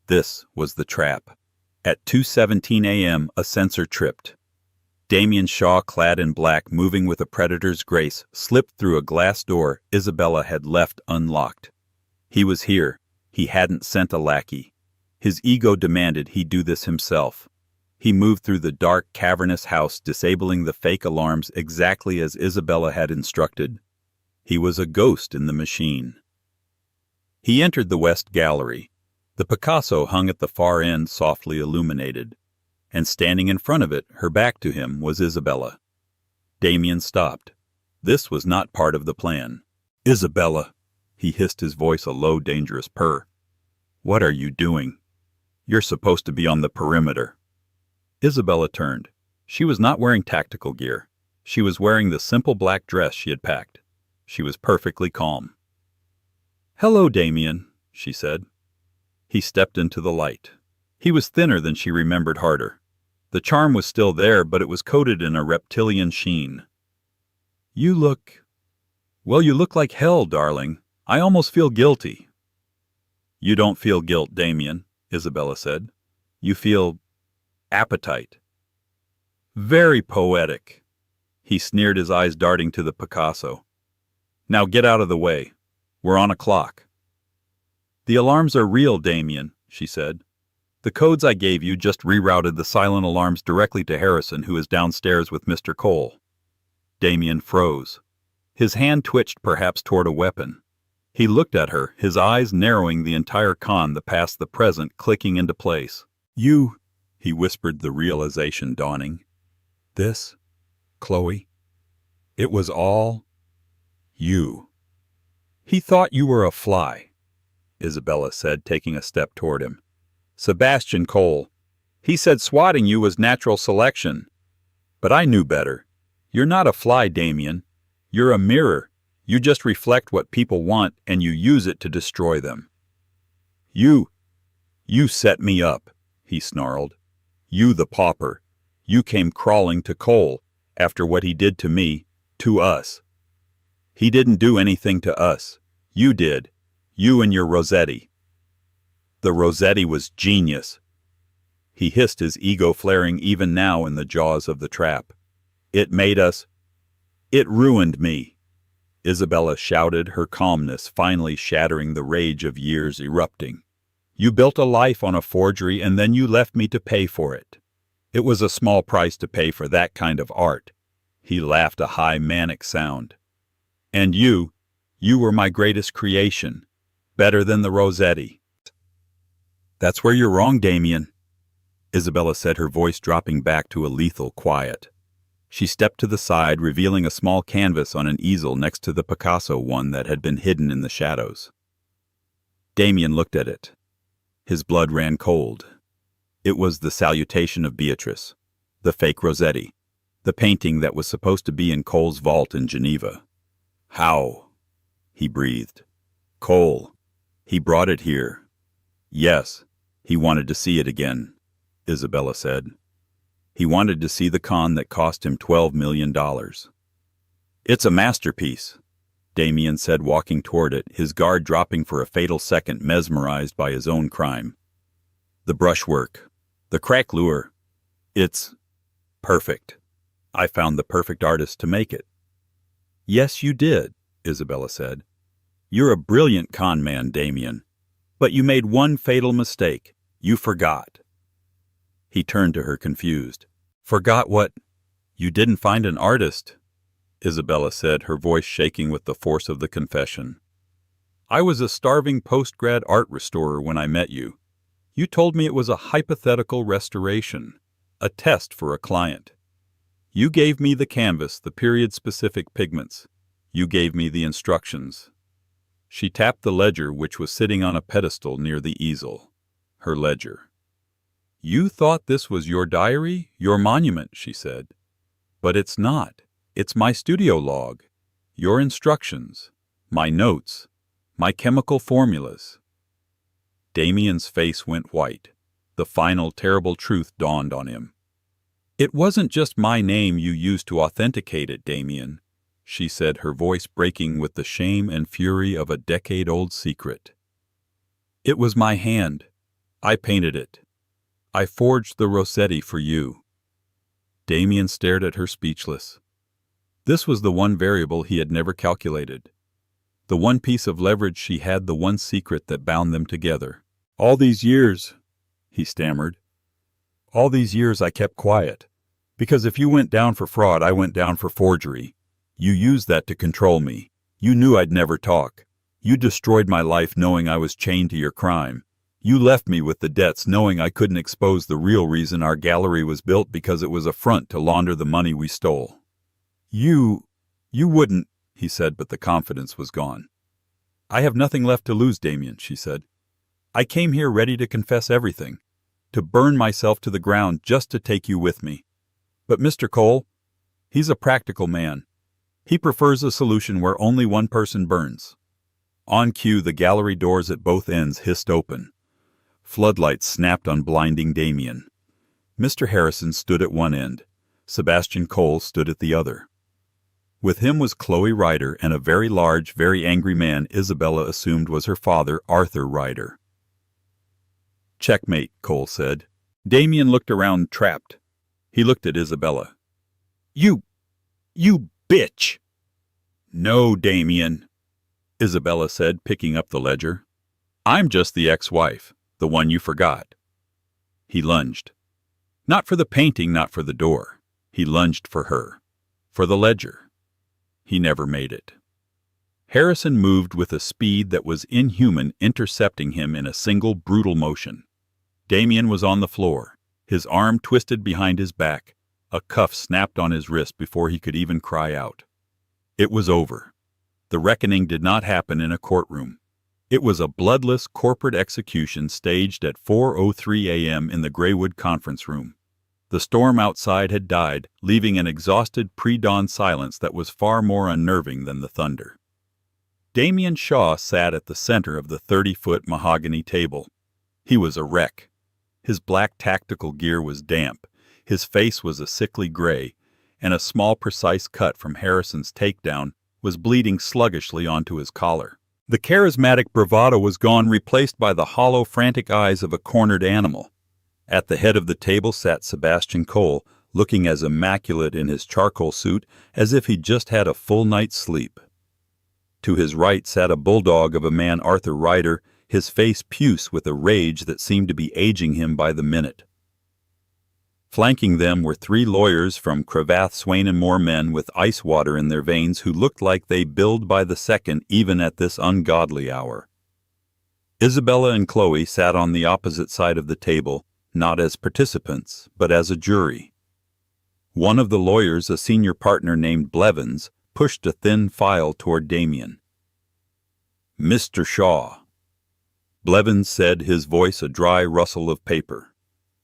This was the trap. At 2:17 a.m., a sensor tripped. Damien Shaw, clad in black, moving with a predator's grace, slipped through a glass door Isabella had left unlocked. He was here. He hadn't sent a lackey. His ego demanded he do this himself. He moved through the dark, cavernous house, disabling the fake alarms exactly as Isabella had instructed. He was a ghost in the machine. He entered the West Gallery. The Picasso hung at the far end, softly illuminated. And standing in front of it, her back to him, was Isabella. Damien stopped. This was not part of the plan. Isabella, he hissed, his voice a low, dangerous purr. What are you doing? You're supposed to be on the perimeter. Isabella turned. She was not wearing tactical gear. She was wearing the simple black dress she had packed. She was perfectly calm. Hello, Damien, she said. He stepped into the light. He was thinner than she remembered, harder. The charm was still there, but it was coated in a reptilian sheen. You look like hell, darling. I almost feel guilty. You don't feel guilt, Damien, Isabella said. You feel appetite. Very poetic. He sneered, his eyes darting to the Picasso. Now get out of the way. We're on a clock. The alarms are real, Damien, she said. The codes I gave you just rerouted the silent alarms directly to Harrison, who is downstairs with Mr. Cole. Damien froze. His hand twitched, perhaps toward a weapon. He looked at her, his eyes narrowing, the entire con, the past, the present, clicking into place. You, he whispered, the realization dawning. This, Chloe, it was all you. He thought you were a fly, Isabella said, taking a step toward him. Sebastian Cole. He said swatting you was natural selection. But I knew better. You're not a fly, Damien. You're a mirror. You just reflect what people want, and you use it to destroy them. You set me up, he snarled. You, the pauper. You came crawling to Cole after what he did to me, to us. He didn't do anything to us. You did. You and your Rossetti. The Rossetti was genius. he hissed, his ego flaring even now in the jaws of the trap. It made us. It ruined me. Isabella shouted, her calmness finally shattering the rage of years erupting. You built a life on a forgery and then you left me to pay for it. It was a small price to pay for that kind of art. He laughed, a high manic sound. And you were my greatest creation, better than the Rossetti. That's where you're wrong, Damien, Isabella said, her voice dropping back to a lethal quiet. She stepped to the side, revealing a small canvas on an easel next to the Picasso one that had been hidden in the shadows. Damien looked at it. His blood ran cold. It was the Salutation of Beatrice, the fake Rossetti, the painting that was supposed to be in Cole's vault in Geneva. How? He breathed. Cole. He brought it here. Yes, he wanted to see it again, Isabella said. He wanted to see the con that cost him $12 million. It's a masterpiece, Damien said, walking toward it, his guard dropping for a fatal second, mesmerized by his own crime. The brushwork, the craquelure, it's perfect. I found the perfect artist to make it. Yes, you did, Isabella said. You're a brilliant con man, Damien. But you made one fatal mistake. You forgot. He turned to her, confused. Forgot what? You didn't find an artist, Isabella said, her voice shaking with the force of the confession. I was a starving post-grad art restorer when I met you. You told me it was a hypothetical restoration, a test for a client. You gave me the canvas, the period-specific pigments. You gave me the instructions. She tapped the ledger, which was sitting on a pedestal near the easel. Her ledger. You thought this was your diary, your monument, she said. But it's not. It's my studio log, your instructions, my notes, my chemical formulas. Damien's face went white. The final terrible truth dawned on him. It wasn't just my name you used to authenticate it, Damien, she said, her voice breaking with the shame and fury of a decade-old secret. It was my hand. I painted it. I forged the Rossetti for you. Damien stared at her, speechless. This was the one variable he had never calculated. The one piece of leverage she had, the one secret that bound them together. All these years, he stammered. All these years I kept quiet. Because if you went down for fraud, I went down for forgery. You used that to control me. You knew I'd never talk. You destroyed my life knowing I was chained to your crime. You left me with the debts knowing I couldn't expose the real reason our gallery was built, because it was a front to launder the money we stole. You wouldn't, he said, but the confidence was gone. I have nothing left to lose, Damien, she said. I came here ready to confess everything, to burn myself to the ground just to take you with me. But Mr. Cole, he's a practical man. He prefers a solution where only one person burns. On cue, the gallery doors at both ends hissed open. Floodlights snapped on blinding Damien. Mr. Harrison stood at one end. Sebastian Cole stood at the other. With him was Chloe Ryder and a very large, very angry man Isabella assumed was her father, Arthur Ryder. Checkmate, Cole said. Damien looked around, trapped. He looked at Isabella. You bitch! No, Damien, Isabella said, picking up the ledger. I'm just the ex-wife, the one you forgot. He lunged. Not for the painting, not for the door. He lunged for her. For the ledger. He never made it. Harrison moved with a speed that was inhuman, intercepting him in a single brutal motion. Damien was on the floor, his arm twisted behind his back. A cuff snapped on his wrist before he could even cry out. It was over. The reckoning did not happen in a courtroom. It was a bloodless corporate execution staged at 4:03 a.m. in the Graywood conference room. The storm outside had died, leaving an exhausted pre-dawn silence that was far more unnerving than the thunder. Damien Shaw sat at the center of the 30-foot mahogany table. He was a wreck. His black tactical gear was damp, his face was a sickly gray, and a small precise cut from Harrison's takedown was bleeding sluggishly onto his collar. The charismatic bravado was gone, replaced by the hollow, frantic eyes of a cornered animal. At the head of the table sat Sebastian Cole, looking as immaculate in his charcoal suit as if he'd just had a full night's sleep. To his right sat a bulldog of a man, Arthur Ryder, his face puce with a rage that seemed to be aging him by the minute. Flanking them were three lawyers from Cravath, Swain & Moore, men with ice water in their veins who looked like they billed by the second even at this ungodly hour. Isabella and Chloe sat on the opposite side of the table, not as participants, but as a jury. One of the lawyers, a senior partner named Blevins, pushed a thin file toward Damien. "Mr. Shaw," Blevins said, his voice a dry rustle of paper,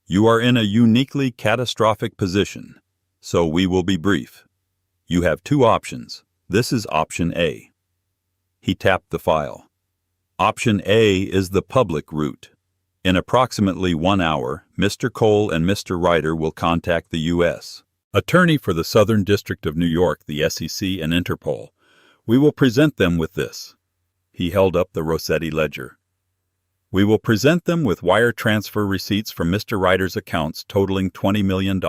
"you are in a uniquely catastrophic position, so we will be brief. You have two options. This is option A." He tapped the file. Option A is the public route. In approximately 1 hour, Mr. Cole and Mr. Ryder will contact the U.S. Attorney for the Southern District of New York, the SEC, and Interpol. We will present them with this. He held up the Rossetti ledger. We will present them with wire transfer receipts from Mr. Ryder's accounts totaling $20 million.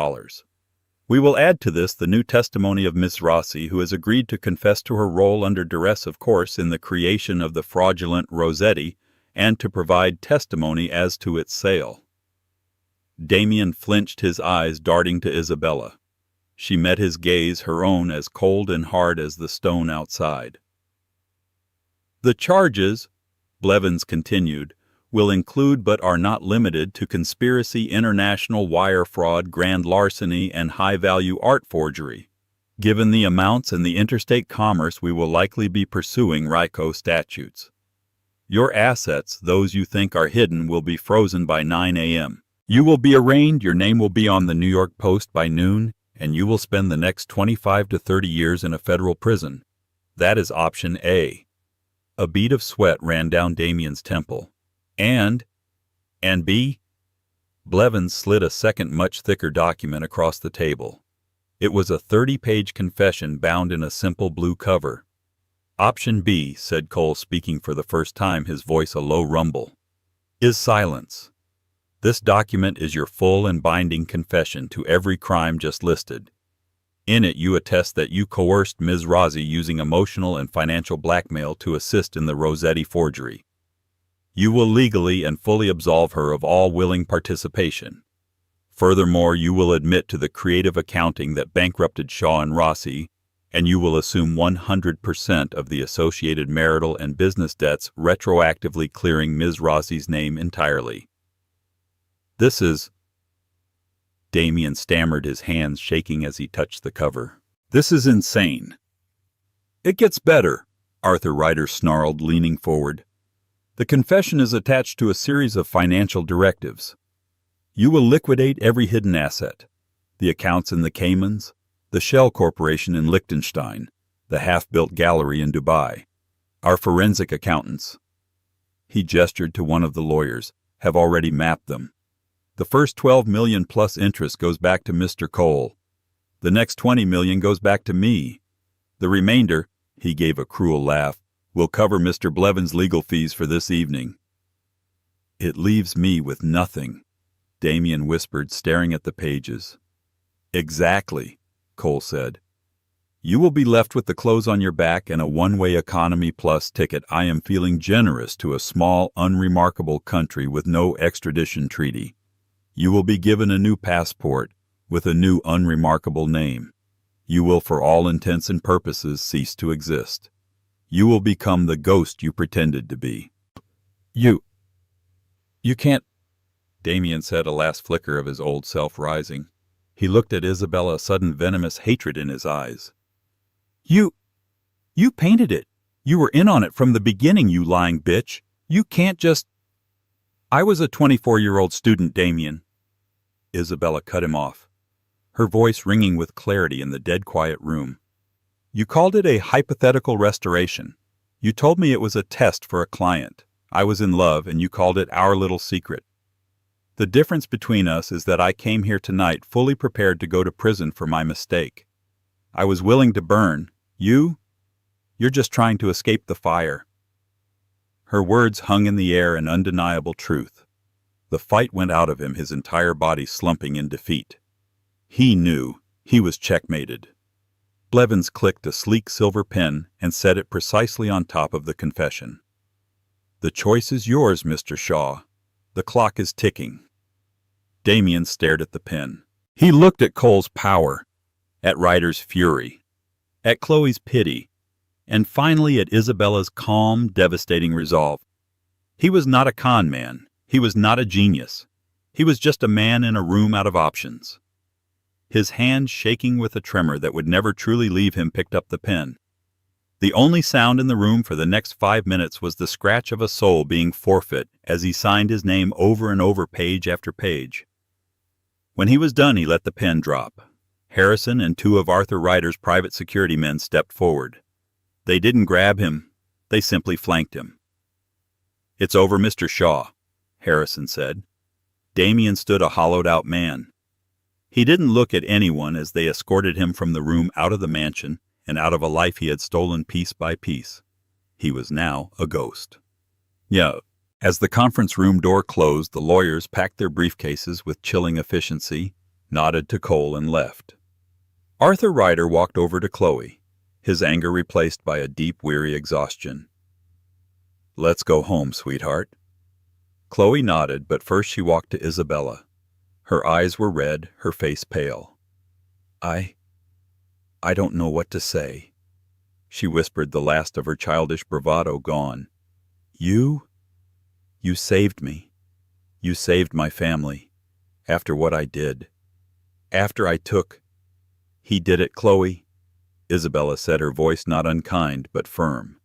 We will add to this the new testimony of Ms. Rossi, who has agreed to confess to her role under duress, of course, in the creation of the fraudulent Rossetti, and to provide testimony as to its sale. Damien flinched, his eyes darting to Isabella. She met his gaze, her own as cold and hard as the stone outside. The charges, Blevins continued, will include but are not limited to conspiracy, international wire fraud, grand larceny, and high-value art forgery. Given the amounts and the interstate commerce, we will likely be pursuing RICO statutes. Your assets, those you think are hidden, will be frozen by 9 a.m. You will be arraigned, your name will be on the New York Post by noon, and you will spend the next 25 to 30 years in a federal prison. That is option A. A bead of sweat ran down Damien's temple. And B? Blevins slid a second, much thicker document across the table. It was a 30-page confession bound in a simple blue cover. Option B, said Cole, speaking for the first time, his voice a low rumble, is silence. This document is your full and binding confession to every crime just listed. In it you attest that you coerced Ms. Rossi using emotional and financial blackmail to assist in the Rossetti forgery. You will legally and fully absolve her of all willing participation. Furthermore, you will admit to the creative accounting that bankrupted Shaw and Rossi, and you will assume 100% of the associated marital and business debts, retroactively clearing Ms. Rossi's name entirely. This is... Damien stammered, his hands shaking as he touched the cover. This is insane. It gets better, Arthur Ryder snarled, leaning forward. The confession is attached to a series of financial directives. You will liquidate every hidden asset, the accounts in the Caymans, the Shell Corporation in Liechtenstein, the half-built gallery in Dubai. Our forensic accountants, he gestured to one of the lawyers, have already mapped them. The first $12 million plus interest goes back to Mr. Cole. The next $20 million goes back to me. The remainder, he gave a cruel laugh, will cover Mr. Blevins' legal fees for this evening. It leaves me with nothing, Damien whispered, staring at the pages. Exactly, Cole said. You will be left with the clothes on your back and a one-way economy plus ticket. I am feeling generous to a small, unremarkable country with no extradition treaty. You will be given a new passport with a new unremarkable name. You will, for all intents and purposes, cease to exist. You will become the ghost you pretended to be. You can't, Damien said, a last flicker of his old self rising. He looked at Isabella, sudden venomous hatred in his eyes. You painted it. You were in on it from the beginning, you lying bitch. You can't just... I was a 24-year-old student, Damien. Isabella cut him off, her voice ringing with clarity in the dead quiet room. You called it a hypothetical restoration. You told me it was a test for a client. I was in love, and you called it our little secret. The difference between us is that I came here tonight fully prepared to go to prison for my mistake. I was willing to burn. You're just trying to escape the fire. Her words hung in the air, an undeniable truth. The fight went out of him, his entire body slumping in defeat. He knew he was checkmated. Blevins clicked a sleek silver pen and set it precisely on top of the confession. "The choice is yours, Mr. Shaw. The clock is ticking." Damien stared at the pen. He looked at Cole's power, at Ryder's fury, at Chloe's pity, and finally at Isabella's calm, devastating resolve. He was not a con man. He was not a genius. He was just a man in a room out of options. His hand, shaking with a tremor that would never truly leave him, picked up the pen. The only sound in the room for the next 5 minutes was the scratch of a soul being forfeit as he signed his name over and over, page after page. When he was done, he let the pen drop. Harrison and 2 of Arthur Ryder's private security men stepped forward. They didn't grab him. They simply flanked him. "It's over, Mr. Shaw," Harrison said. Damien stood a hollowed-out man. He didn't look at anyone as they escorted him from the room, out of the mansion, and out of a life he had stolen piece by piece. He was now a ghost. Yeah. As the conference room door closed, the lawyers packed their briefcases with chilling efficiency, nodded to Cole, and left. Arthur Ryder walked over to Chloe, his anger replaced by a deep, weary exhaustion. "Let's go home, sweetheart." Chloe nodded, but first she walked to Isabella. Her eyes were red, her face pale. I don't know what to say," she whispered, the last of her childish bravado gone. You saved me. You saved my family. After what I did. After I took—" "He did it, Chloe," Isabella said, her voice not unkind but firm.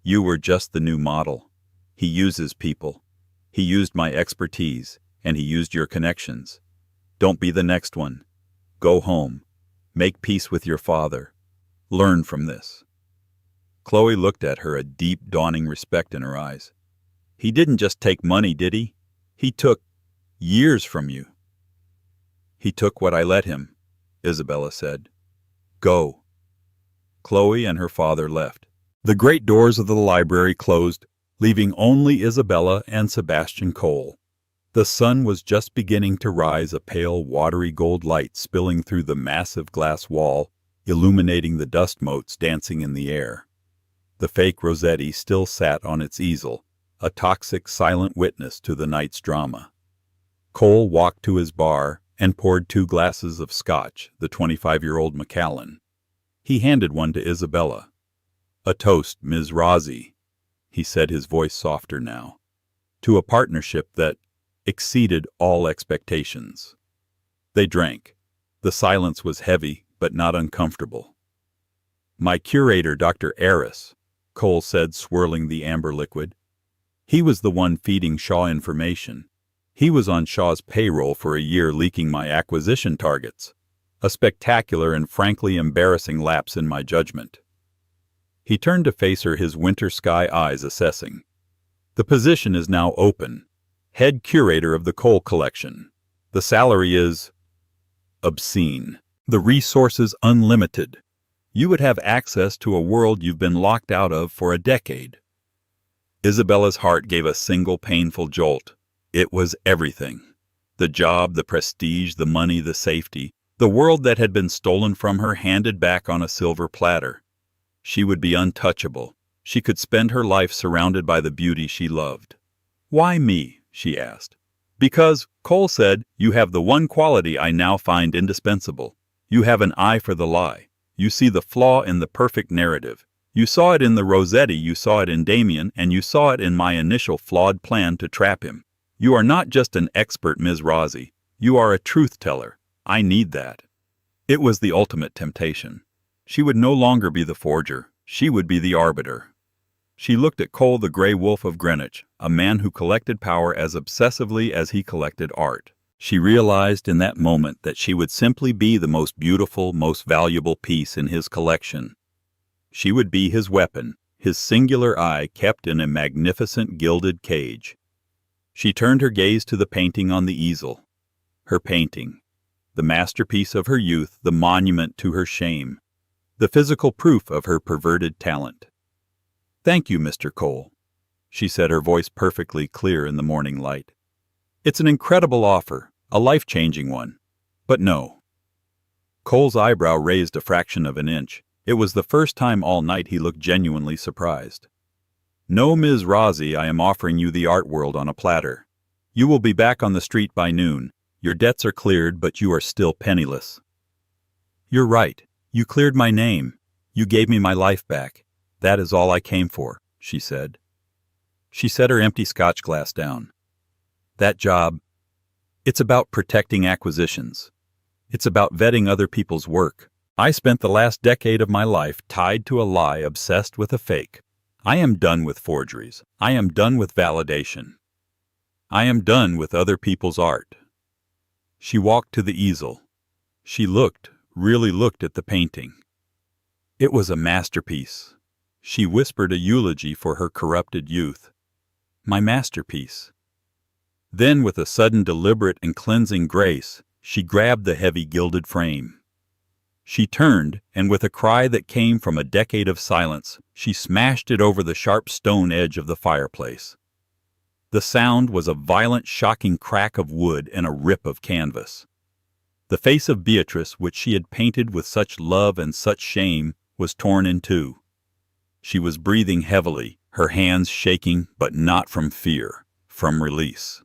"You were just the new model. He uses people. He used my expertise, and he used your connections. Don't be the next one. Go home. Make peace with your father. Learn from this." Chloe looked at her, a deep, dawning respect in her eyes. "He didn't just take money, did he? He took years from you." "He took what I let him," Isabella said. "Go." Chloe and her father left. The great doors of the library closed, leaving only Isabella and Sebastian Cole. The sun was just beginning to rise, a pale, watery gold light spilling through the massive glass wall, illuminating the dust motes dancing in the air. The fake Rossetti still sat on its easel, a toxic, silent witness to the night's drama. Cole walked to his bar and poured 2 glasses of scotch, the 25-year-old Macallan. He handed one to Isabella. "A toast, Ms. Rossi," he said, his voice softer now, "to a partnership that exceeded all expectations." They drank. The silence was heavy, but not uncomfortable. "My curator, Dr. Aris," Cole said, swirling the amber liquid. "He was the one feeding Shaw information. He was on Shaw's payroll for a year, leaking my acquisition targets. A spectacular and frankly embarrassing lapse in my judgment." He turned to face her, his winter sky eyes assessing. "The position is now open. Head curator of the Cole collection. The salary is obscene. The resources unlimited. You would have access to a world you've been locked out of for a decade." Isabella's heart gave a single painful jolt. It was everything. The job, the prestige, the money, the safety. The world that had been stolen from her, handed back on a silver platter. She would be untouchable. She could spend her life surrounded by the beauty she loved. "Why me?" she asked. "Because," Cole said, "you have the one quality I now find indispensable. You have an eye for the lie. You see the flaw in the perfect narrative. You saw it in the Rossetti, you saw it in Damien, and you saw it in my initial flawed plan to trap him. You are not just an expert, Ms. Rossi. You are a truth-teller. I need that." It was the ultimate temptation. She would no longer be the forger. She would be the arbiter. She looked at Cole, the gray wolf of Greenwich, a man who collected power as obsessively as he collected art. She realized in that moment that she would simply be the most beautiful, most valuable piece in his collection. She would be his weapon, his singular eye kept in a magnificent gilded cage. She turned her gaze to the painting on the easel. Her painting, the masterpiece of her youth, the monument to her shame, the physical proof of her perverted talent. "Thank you, Mr. Cole," she said, her voice perfectly clear in the morning light. It's an incredible offer, a life-changing one. But no. Cole's eyebrow raised a fraction of an inch. It was the first time all night he looked genuinely surprised. No, Ms. Rossi, I am offering you the art world on a platter. You will be back on the street by noon. Your debts are cleared, but you are still penniless. You're right. You cleared my name. You gave me my life back. That is all I came for, she said. She set her empty scotch glass down. That job, it's about protecting acquisitions. It's about vetting other people's work. I spent the last decade of my life tied to a lie, obsessed with a fake. I am done with forgeries. I am done with validation. I am done with other people's art. She walked to the easel. She really looked at the painting. It was a masterpiece. She whispered a eulogy for her corrupted youth. My masterpiece. Then, with a sudden deliberate and cleansing grace, she grabbed the heavy gilded frame. She turned, and with a cry that came from a decade of silence, she smashed it over the sharp stone edge of the fireplace. The sound was a violent, shocking crack of wood and a rip of canvas. The face of Beatrice, which she had painted with such love and such shame, was torn in two. She was breathing heavily, her hands shaking, but not from fear, from release.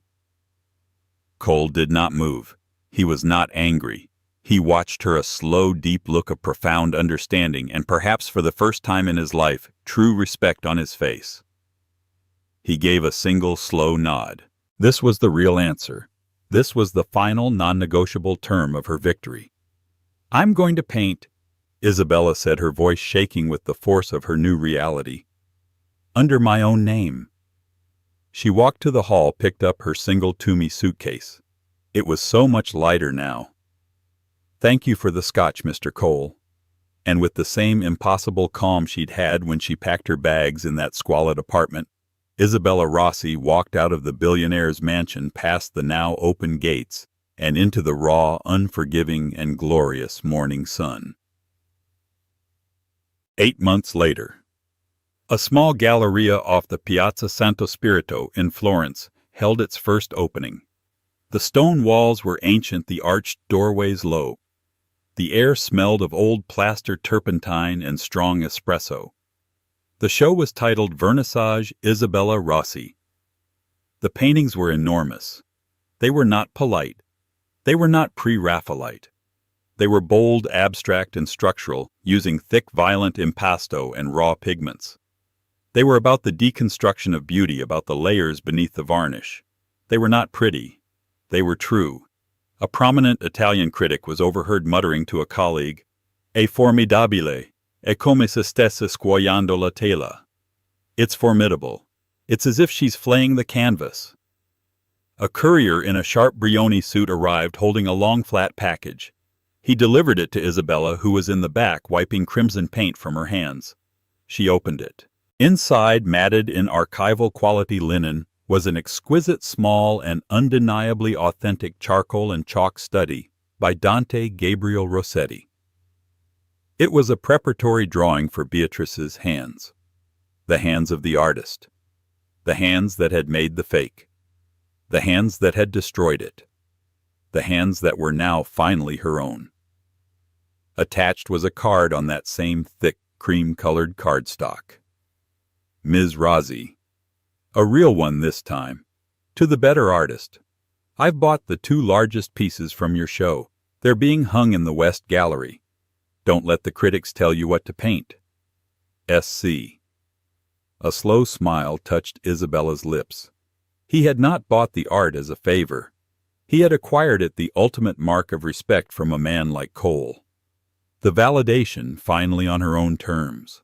Cole did not move. He was not angry. He watched her, a slow, deep look of profound understanding and, perhaps for the first time in his life, true respect on his face. He gave a single, slow nod. This was the real answer. This was the final, non-negotiable term of her victory. I'm going to paint, Isabella said, her voice shaking with the force of her new reality. Under my own name. She walked to the hall, picked up her single Toomey suitcase. It was so much lighter now. Thank you for the scotch, Mr. Cole. And with the same impossible calm she'd had when she packed her bags in that squalid apartment, Isabella Rossi walked out of the billionaire's mansion, past the now open gates, and into the raw, unforgiving, and glorious morning sun. 8 months later. A small galleria off the Piazza Santo Spirito in Florence held its first opening. The stone walls were ancient, the arched doorways low. The air smelled of old plaster turpentine and strong espresso. The show was titled Vernissage Isabella Rossi. The paintings were enormous. They were not polite. They were not pre-Raphaelite. They were bold, abstract, and structural, using thick, violent impasto and raw pigments. They were about the deconstruction of beauty, about the layers beneath the varnish. They were not pretty. They were true. A prominent Italian critic was overheard muttering to a colleague, "È formidabile, è come se stesse scuoiando la tela." It's formidable. It's as if she's flaying the canvas. A courier in a sharp Brioni suit arrived, holding a long flat package. He delivered it to Isabella, who was in the back, wiping crimson paint from her hands. She opened it. Inside, matted in archival quality linen, was an exquisite, small, and undeniably authentic charcoal and chalk study by Dante Gabriel Rossetti. It was a preparatory drawing for Beatrice's hands. The hands of the artist. The hands that had made the fake. The hands that had destroyed it. The hands that were now finally her own. Attached was a card on that same thick, cream-colored cardstock. Ms. Rossi. A real one this time. To the better artist. I've bought the 2 largest pieces from your show. They're being hung in the West Gallery. Don't let the critics tell you what to paint. S.C. A slow smile touched Isabella's lips. He had not bought the art as a favor. He had acquired it, the ultimate mark of respect from a man like Cole. The validation finally on her own terms.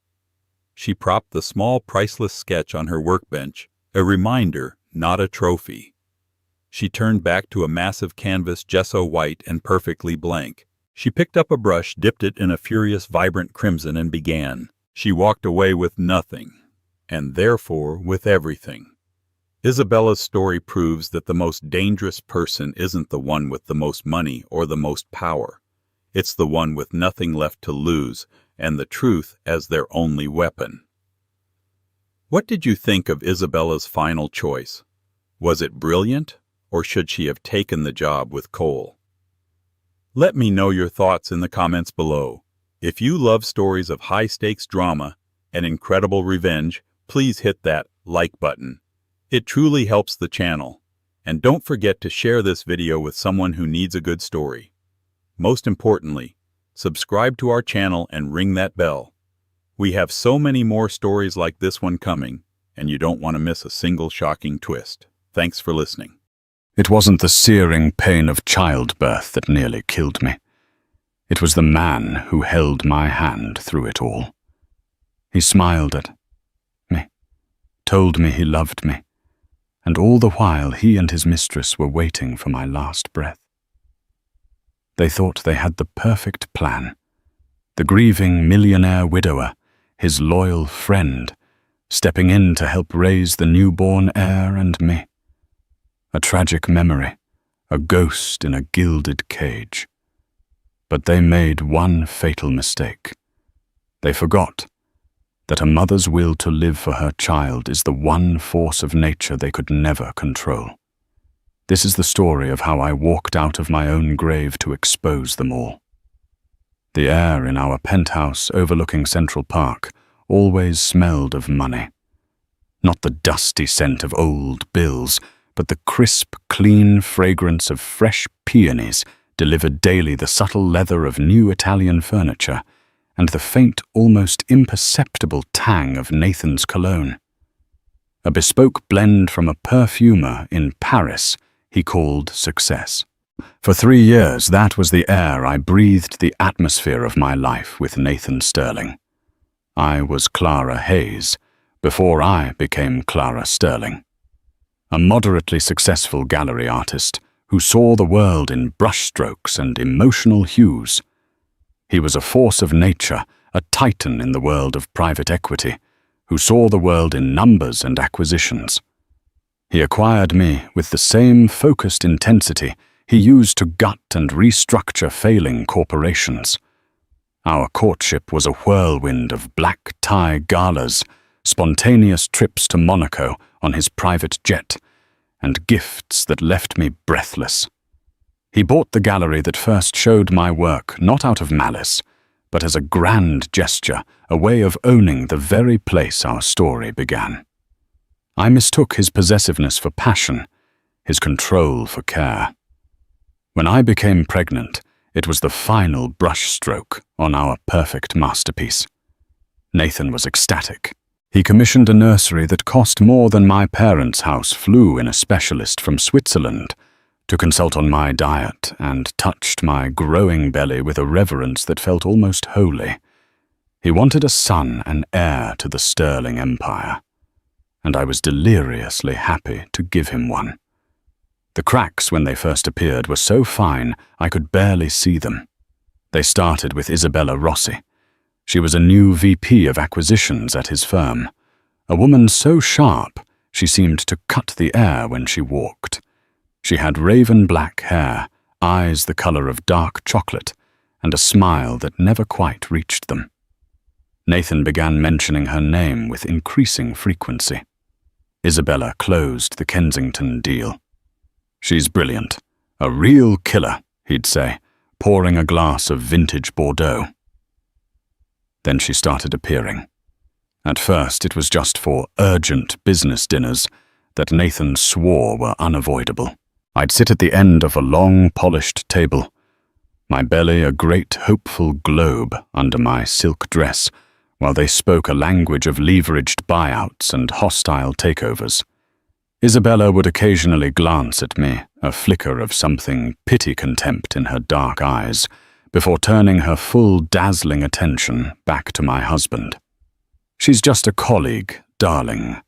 She propped the small, priceless sketch on her workbench, a reminder, not a trophy. She turned back to a massive canvas, gesso white and perfectly blank. She picked up a brush, dipped it in a furious, vibrant crimson, and began. She walked away with nothing, and therefore with everything. Isabella's story proves that the most dangerous person isn't the one with the most money or the most power. It's the one with nothing left to lose, and the truth as their only weapon. What did you think of Isabella's final choice? Was it brilliant or should she have taken the job with Cole? Let me know your thoughts in the comments below. If you love stories of high-stakes drama and incredible revenge, please hit that like button. It truly helps the channel. And don't forget to share this video with someone who needs a good story. Most importantly, subscribe to our channel and ring that bell. We have so many more stories like this one coming, and you don't want to miss a single shocking twist. Thanks for listening. It wasn't the searing pain of childbirth that nearly killed me. It was the man who held my hand through it all. He smiled at me, told me he loved me, and all the while he and his mistress were waiting for my last breath. They thought they had the perfect plan. The grieving millionaire widower, his loyal friend, stepping in to help raise the newborn heir and me. A tragic memory, a ghost in a gilded cage. But they made one fatal mistake. They forgot that a mother's will to live for her child is the one force of nature they could never control. This is the story of how I walked out of my own grave to expose them all. The air in our penthouse overlooking Central Park always smelled of money. Not the dusty scent of old bills, but the crisp, clean fragrance of fresh peonies delivered daily, the subtle leather of new Italian furniture, and the faint, almost imperceptible tang of Nathan's cologne. A bespoke blend from a perfumer in Paris he called success. For 3 years, that was the air I breathed, the atmosphere of my life with Nathan Sterling. I was Clara Hayes before I became Clara Sterling. A moderately successful gallery artist who saw the world in brushstrokes and emotional hues. He was a force of nature, a titan in the world of private equity, who saw the world in numbers and acquisitions. He acquired me with the same focused intensity he used to gut and restructure failing corporations. Our courtship was a whirlwind of black tie galas, spontaneous trips to Monaco on his private jet, and gifts that left me breathless. He bought the gallery that first showed my work not out of malice, but as a grand gesture, a way of owning the very place our story began. I mistook his possessiveness for passion, his control for care. When I became pregnant, it was the final brushstroke on our perfect masterpiece. Nathan was ecstatic. He commissioned a nursery that cost more than my parents' house, flew in a specialist from Switzerland to consult on my diet, and touched my growing belly with a reverence that felt almost holy. He wanted a son and heir to the Sterling Empire, and I was deliriously happy to give him one. The cracks when they first appeared were so fine I could barely see them. They started with Isabella Rossi. She was a new VP of acquisitions at his firm, a woman so sharp she seemed to cut the air when she walked. She had raven black hair, eyes the color of dark chocolate, and a smile that never quite reached them. Nathan began mentioning her name with increasing frequency. Isabella closed the Kensington deal. "She's brilliant. A real killer," he'd say, pouring a glass of vintage Bordeaux. Then she started appearing. At first, it was just for urgent business dinners that Nathan swore were unavoidable. I'd sit at the end of a long, polished table, my belly a great, hopeful globe under my silk dress, while they spoke a language of leveraged buyouts and hostile takeovers. Isabella would occasionally glance at me, a flicker of something pity-contempt in her dark eyes, before turning her full, dazzling attention back to my husband. "She's just a colleague, darling,"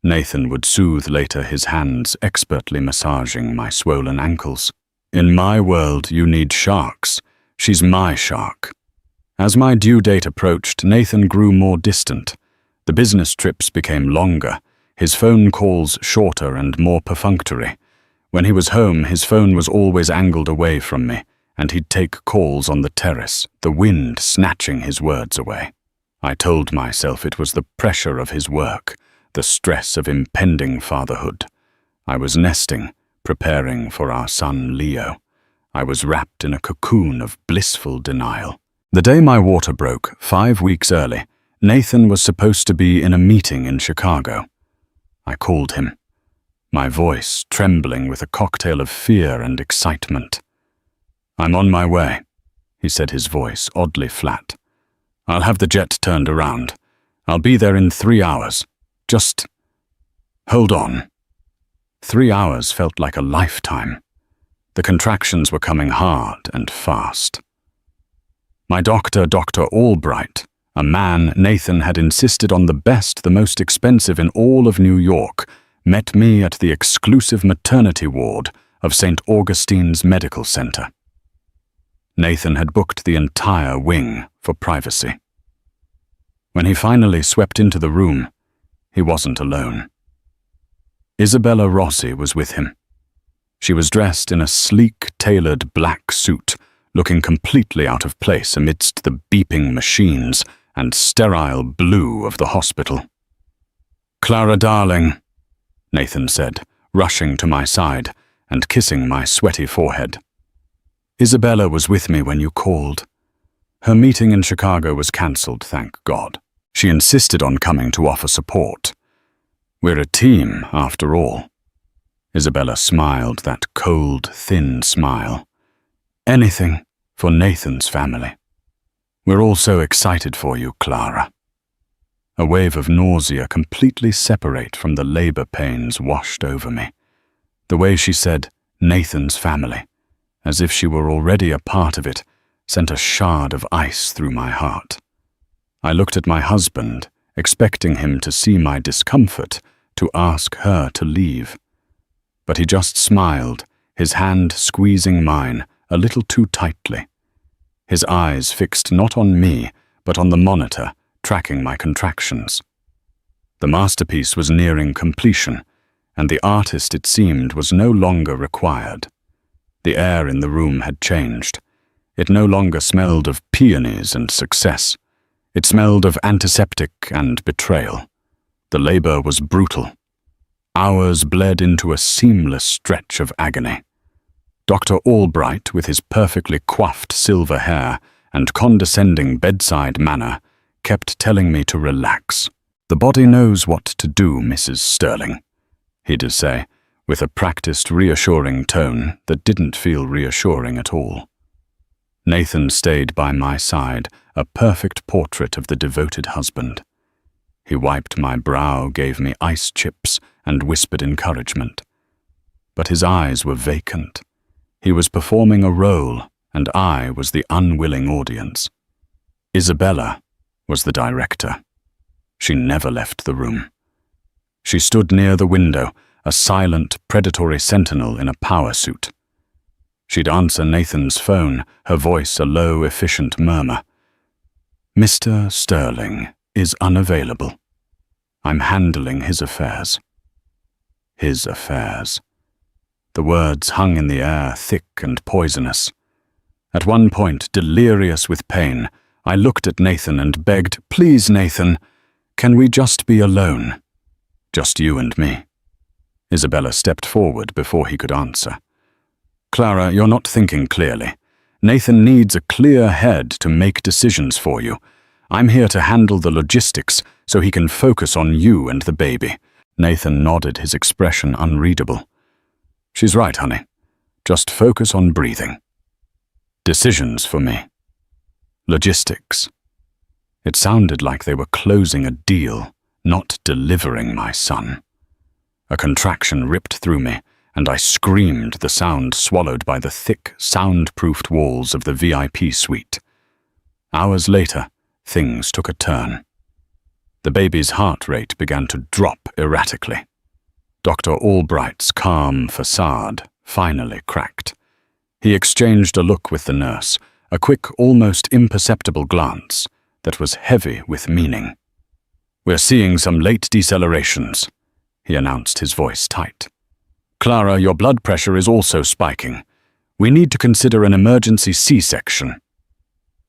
Nathan would soothe later, his hands expertly massaging my swollen ankles. "In my world, you need sharks. She's my shark." As my due date approached, Nathan grew more distant. The business trips became longer, his phone calls shorter and more perfunctory. When he was home, his phone was always angled away from me, and he'd take calls on the terrace, the wind snatching his words away. I told myself it was the pressure of his work, the stress of impending fatherhood. I was nesting, preparing for our son Leo. I was wrapped in a cocoon of blissful denial. The day my water broke, 5 weeks early, Nathan was supposed to be in a meeting in Chicago. I called him, my voice trembling with a cocktail of fear and excitement. "I'm on my way," he said, his voice oddly flat. "I'll have the jet turned around. I'll be there in 3 hours. Just hold on." 3 hours felt like a lifetime. The contractions were coming hard and fast. My doctor, Dr. Albright, a man Nathan had insisted on the best, the most expensive in all of New York, met me at the exclusive maternity ward of St. Augustine's Medical Center. Nathan had booked the entire wing for privacy. When he finally swept into the room, he wasn't alone. Isabella Rossi was with him. She was dressed in a sleek, tailored black suit, looking completely out of place amidst the beeping machines and sterile blue of the hospital. "Clara, darling," Nathan said, rushing to my side and kissing my sweaty forehead. "Isabella was with me when you called. Her meeting in Chicago was cancelled, thank God. She insisted on coming to offer support. We're a team, after all." Isabella smiled, that cold, thin smile. "Anything for Nathan's family. We're all so excited for you, Clara." A wave of nausea completely separate from the labor pains washed over me. The way she said, "Nathan's family," as if she were already a part of it, sent a shard of ice through my heart. I looked at my husband, expecting him to see my discomfort, to ask her to leave. But he just smiled, his hand squeezing mine a little too tightly. His eyes fixed not on me, but on the monitor, tracking my contractions. The masterpiece was nearing completion, and the artist, it seemed, was no longer required. The air in the room had changed. It no longer smelled of peonies and success. It smelled of antiseptic and betrayal. The labor was brutal. Hours bled into a seamless stretch of agony. Dr. Albright, with his perfectly coiffed silver hair and condescending bedside manner, kept telling me to relax. "The body knows what to do, Mrs. Sterling," he'd say, with a practiced, reassuring tone that didn't feel reassuring at all. Nathan stayed by my side, a perfect portrait of the devoted husband. He wiped my brow, gave me ice chips, and whispered encouragement. But his eyes were vacant. He was performing a role, and I was the unwilling audience. Isabella was the director. She never left the room. She stood near the window, a silent, predatory sentinel in a power suit. She'd answer Nathan's phone, her voice a low, efficient murmur. "Mr. Sterling is unavailable. I'm handling his affairs." His affairs. The words hung in the air, thick and poisonous. At one point, delirious with pain, I looked at Nathan and begged, "Please, Nathan, can we just be alone? Just you and me." Isabella stepped forward before he could answer. "Clara, you're not thinking clearly. Nathan needs a clear head to make decisions for you. I'm here to handle the logistics so he can focus on you and the baby." Nathan nodded, his expression unreadable. "She's right, honey. Just focus on breathing. Decisions for me. Logistics." It sounded like they were closing a deal, not delivering my son. A contraction ripped through me, and I screamed, the sound swallowed by the thick, soundproofed walls of the VIP suite. Hours later, things took a turn. The baby's heart rate began to drop erratically. Dr. Albright's calm facade finally cracked. He exchanged a look with the nurse, a quick, almost imperceptible glance that was heavy with meaning. "We're seeing some late decelerations," he announced, his voice tight. "Clara, your blood pressure is also spiking. We need to consider an emergency C-section."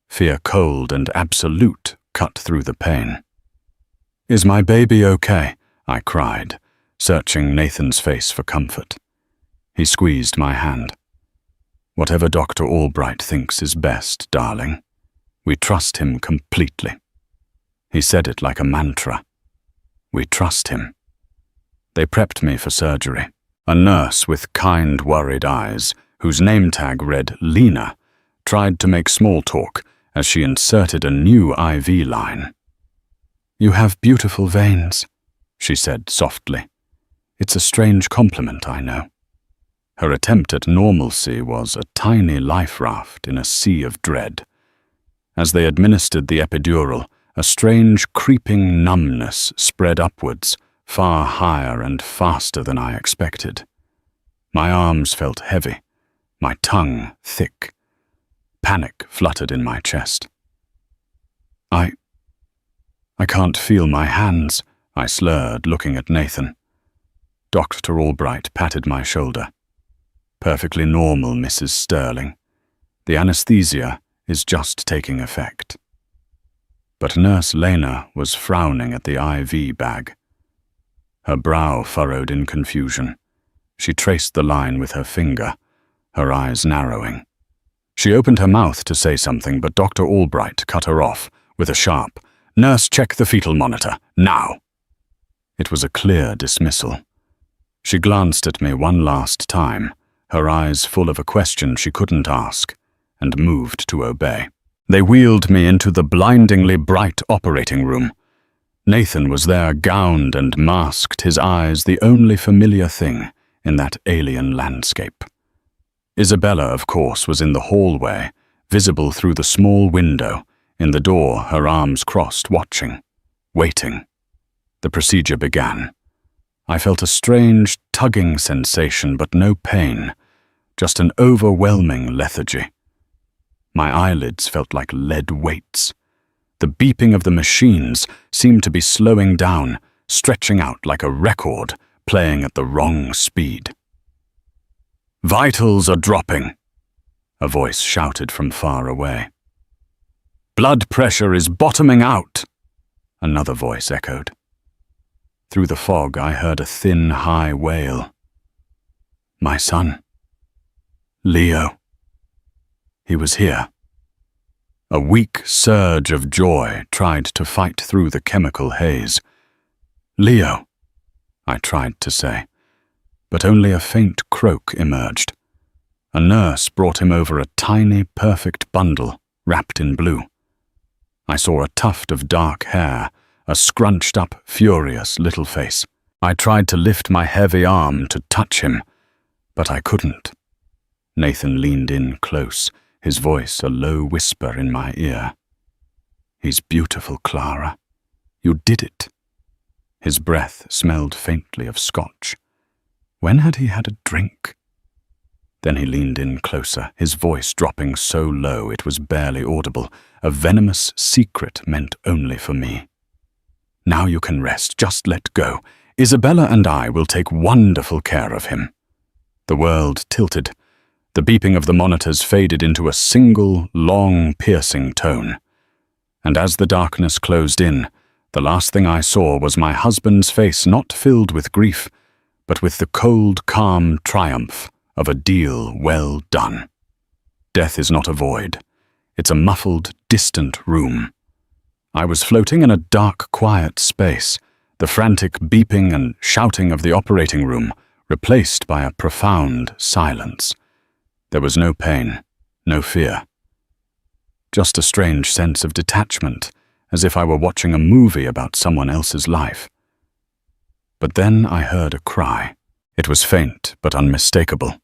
Fear, cold and absolute, cut through the pain. "Is my baby okay?" I cried, searching Nathan's face for comfort. He squeezed my hand. "Whatever Dr. Albright thinks is best, darling. We trust him completely." He said it like a mantra. We trust him. They prepped me for surgery. A nurse with kind, worried eyes, whose name tag read Lena, tried to make small talk as she inserted a new IV line. "You have beautiful veins," she said softly. "It's a strange compliment, I know." Her attempt at normalcy was a tiny life raft in a sea of dread. As they administered the epidural, a strange creeping numbness spread upwards, far higher and faster than I expected. My arms felt heavy, my tongue thick. Panic fluttered in my chest. I can't feel my hands," I slurred, looking at Nathan. Dr. Albright patted my shoulder. "Perfectly normal, Mrs. Sterling. The anesthesia is just taking effect." But Nurse Lena was frowning at the IV bag. Her brow furrowed in confusion. She traced the line with her finger, her eyes narrowing. She opened her mouth to say something, but Dr. Albright cut her off with a sharp, "Nurse, check the fetal monitor, now." It was a clear dismissal. She glanced at me one last time, her eyes full of a question she couldn't ask, and moved to obey. They wheeled me into the blindingly bright operating room. Nathan was there, gowned and masked, his eyes the only familiar thing in that alien landscape. Isabella, of course, was in the hallway, visible through the small window, in the door, her arms crossed, watching, waiting. The procedure began. I felt a strange, tugging sensation, but no pain, just an overwhelming lethargy. My eyelids felt like lead weights. The beeping of the machines seemed to be slowing down, stretching out like a record, playing at the wrong speed. "Vitals are dropping," a voice shouted from far away. "Blood pressure is bottoming out," another voice echoed. Through the fog, I heard a thin, high wail. My son. Leo. He was here. A weak surge of joy tried to fight through the chemical haze. "Leo," I tried to say, but only a faint croak emerged. A nurse brought him over a tiny, perfect bundle wrapped in blue. I saw a tuft of dark hair, a scrunched-up, furious little face. I tried to lift my heavy arm to touch him, but I couldn't. Nathan leaned in close, his voice a low whisper in my ear. "He's beautiful, Clara. You did it." His breath smelled faintly of scotch. When had he had a drink? Then he leaned in closer, his voice dropping so low it was barely audible, a venomous secret meant only for me. "Now you can rest, just let go. Isabella and I will take wonderful care of him." The world tilted. The beeping of the monitors faded into a single, long, piercing tone. And as the darkness closed in, the last thing I saw was my husband's face not filled with grief, but with the cold, calm triumph of a deal well done. Death is not a void. It's a muffled, distant room. I was floating in a dark, quiet space, the frantic beeping and shouting of the operating room replaced by a profound silence. There was no pain, no fear. Just a strange sense of detachment, as if I were watching a movie about someone else's life. But then I heard a cry. It was faint but unmistakable.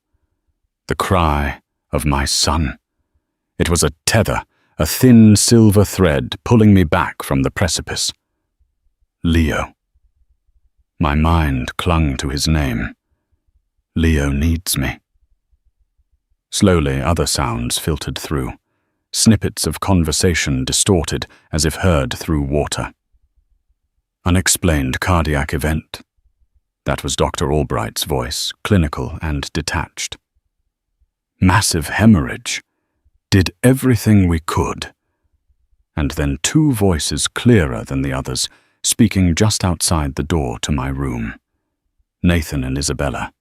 The cry of my son. It was a tether, a thin silver thread pulling me back from the precipice. Leo. My mind clung to his name. Leo needs me. Slowly, other sounds filtered through. Snippets of conversation distorted as if heard through water. Unexplained cardiac event. That was Dr. Albright's voice, clinical and detached. Massive hemorrhage. Did everything we could. And then two voices clearer than the others, speaking just outside the door to my room. Nathan and Isabella.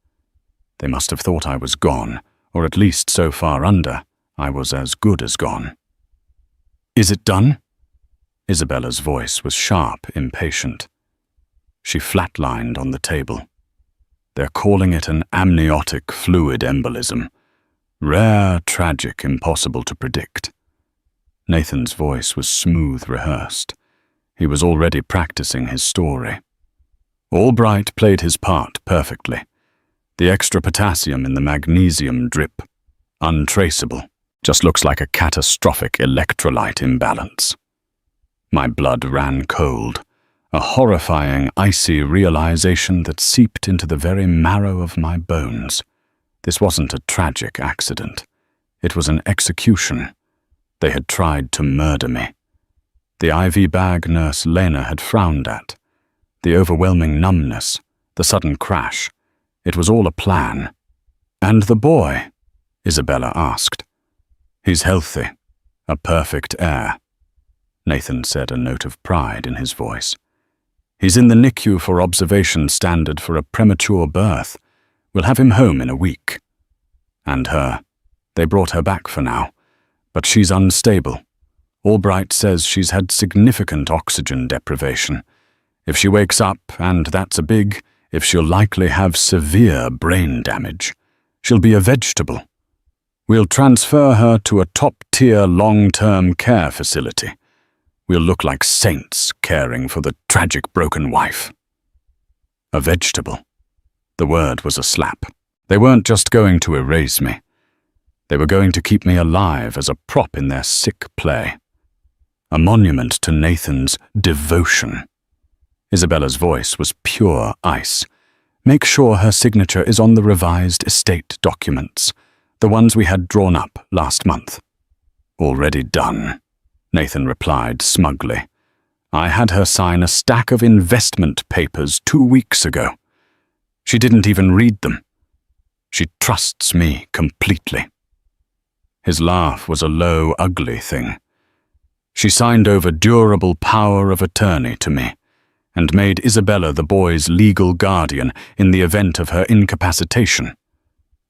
They must have thought I was gone, or at least so far under, I was as good as gone. "Is it done?" Isabella's voice was sharp, impatient. She flatlined on the table. "They're calling it an amniotic fluid embolism. Rare, tragic, impossible to predict." Nathan's voice was smooth rehearsed. He was already practicing his story. Albright played his part perfectly. The extra potassium in the magnesium drip, untraceable, just looks like a catastrophic electrolyte imbalance. My blood ran cold, a horrifying, icy realization that seeped into the very marrow of my bones. This wasn't a tragic accident. It was an execution. They had tried to murder me. The IV bag nurse Lena had frowned at. The overwhelming numbness, the sudden crash. It was all a plan. "And the boy?" Isabella asked. "He's healthy. A perfect heir." Nathan said, a note of pride in his voice. "He's in the NICU for observation standard for a premature birth. We'll have him home in a week." "And her. They brought her back for now. But she's unstable. Albright says she's had significant oxygen deprivation. If she wakes up, and that's a big if, she'll likely have severe brain damage. She'll be a vegetable. We'll transfer her to a top-tier long-term care facility. We'll look like saints caring for the tragic broken wife." A vegetable. The word was a slap. They weren't just going to erase me. They were going to keep me alive as a prop in their sick play. A monument to Nathan's devotion. Isabella's voice was pure ice. "Make sure her signature is on the revised estate documents, the ones we had drawn up last month." "Already done," Nathan replied smugly. "I had her sign a stack of investment papers 2 weeks ago. She didn't even read them. She trusts me completely." His laugh was a low, ugly thing. "She signed over durable power of attorney to me, and made Isabella the boy's legal guardian in the event of her incapacitation.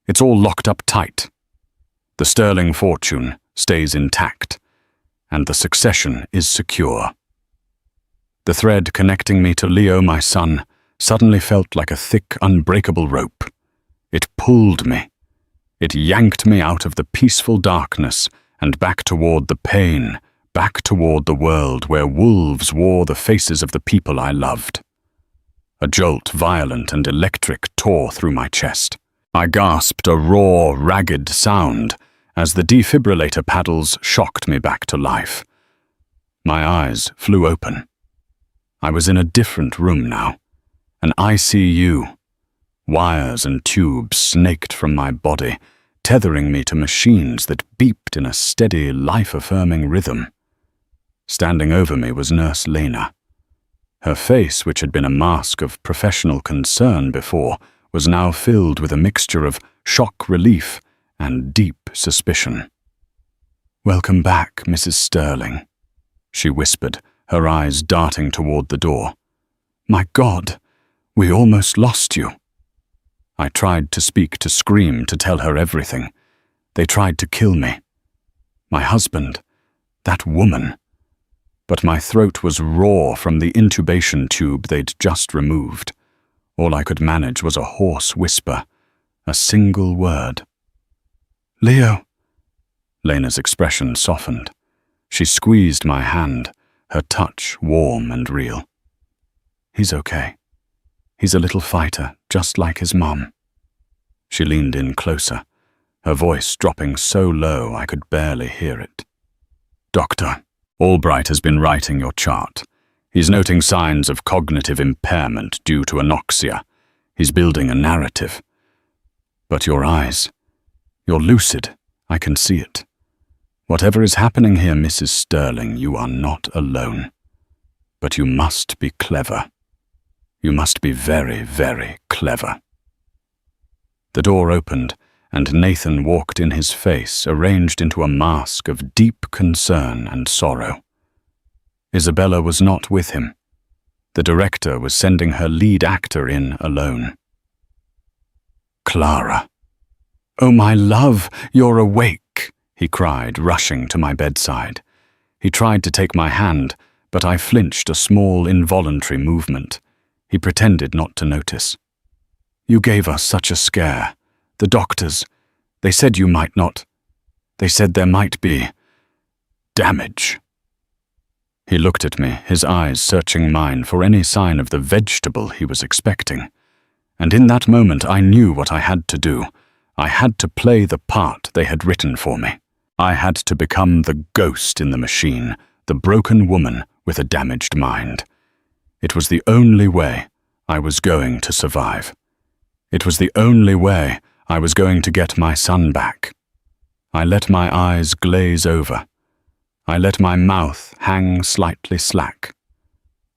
It's all locked up tight. The sterling fortune stays intact, and the succession is secure." The thread connecting me to Leo, my son, suddenly felt like a thick, unbreakable rope. It pulled me. It yanked me out of the peaceful darkness and back toward the pain, back toward the world where wolves wore the faces of the people I loved. A jolt, violent and electric, tore through my chest. I gasped a raw, ragged sound as the defibrillator paddles shocked me back to life. My eyes flew open. I was in a different room now, an ICU. Wires and tubes snaked from my body, tethering me to machines that beeped in a steady, life-affirming rhythm. Standing over me was Nurse Lena. Her face, which had been a mask of professional concern before, was now filled with a mixture of shock relief and deep suspicion. "Welcome back, Mrs. Sterling," she whispered, her eyes darting toward the door. "My God, we almost lost you." I tried to speak, to scream, to tell her everything. They tried to kill me. My husband, that woman. But my throat was raw from the intubation tube they'd just removed. All I could manage was a hoarse whisper, a single word. "Leo." Lena's expression softened. She squeezed my hand, her touch warm and real. "He's okay. He's a little fighter, just like his mom." She leaned in closer, her voice dropping so low I could barely hear it. "Doctor, Albright has been writing your chart. He's noting signs of cognitive impairment due to anoxia. He's building a narrative. But your eyes, you're lucid. I can see it. Whatever is happening here, Mrs. Sterling, you are not alone. But you must be clever. You must be very, very clever." The door opened, and Nathan walked in, his face arranged into a mask of deep concern and sorrow. Isabella was not with him. The director was sending her lead actor in alone. Clara. "Oh, my love, you're awake," he cried, rushing to my bedside. He tried to take my hand, but I flinched a small, involuntary movement. He pretended not to notice. "You gave us such a scare. The doctors, they said you might not. They said there might be damage." He looked at me, his eyes searching mine for any sign of the vegetable he was expecting. And in that moment I knew what I had to do. I had to play the part they had written for me. I had to become the ghost in the machine, the broken woman with a damaged mind. It was the only way I was going to survive. It was the only way I was going to get my son back. I let my eyes glaze over. I let my mouth hang slightly slack.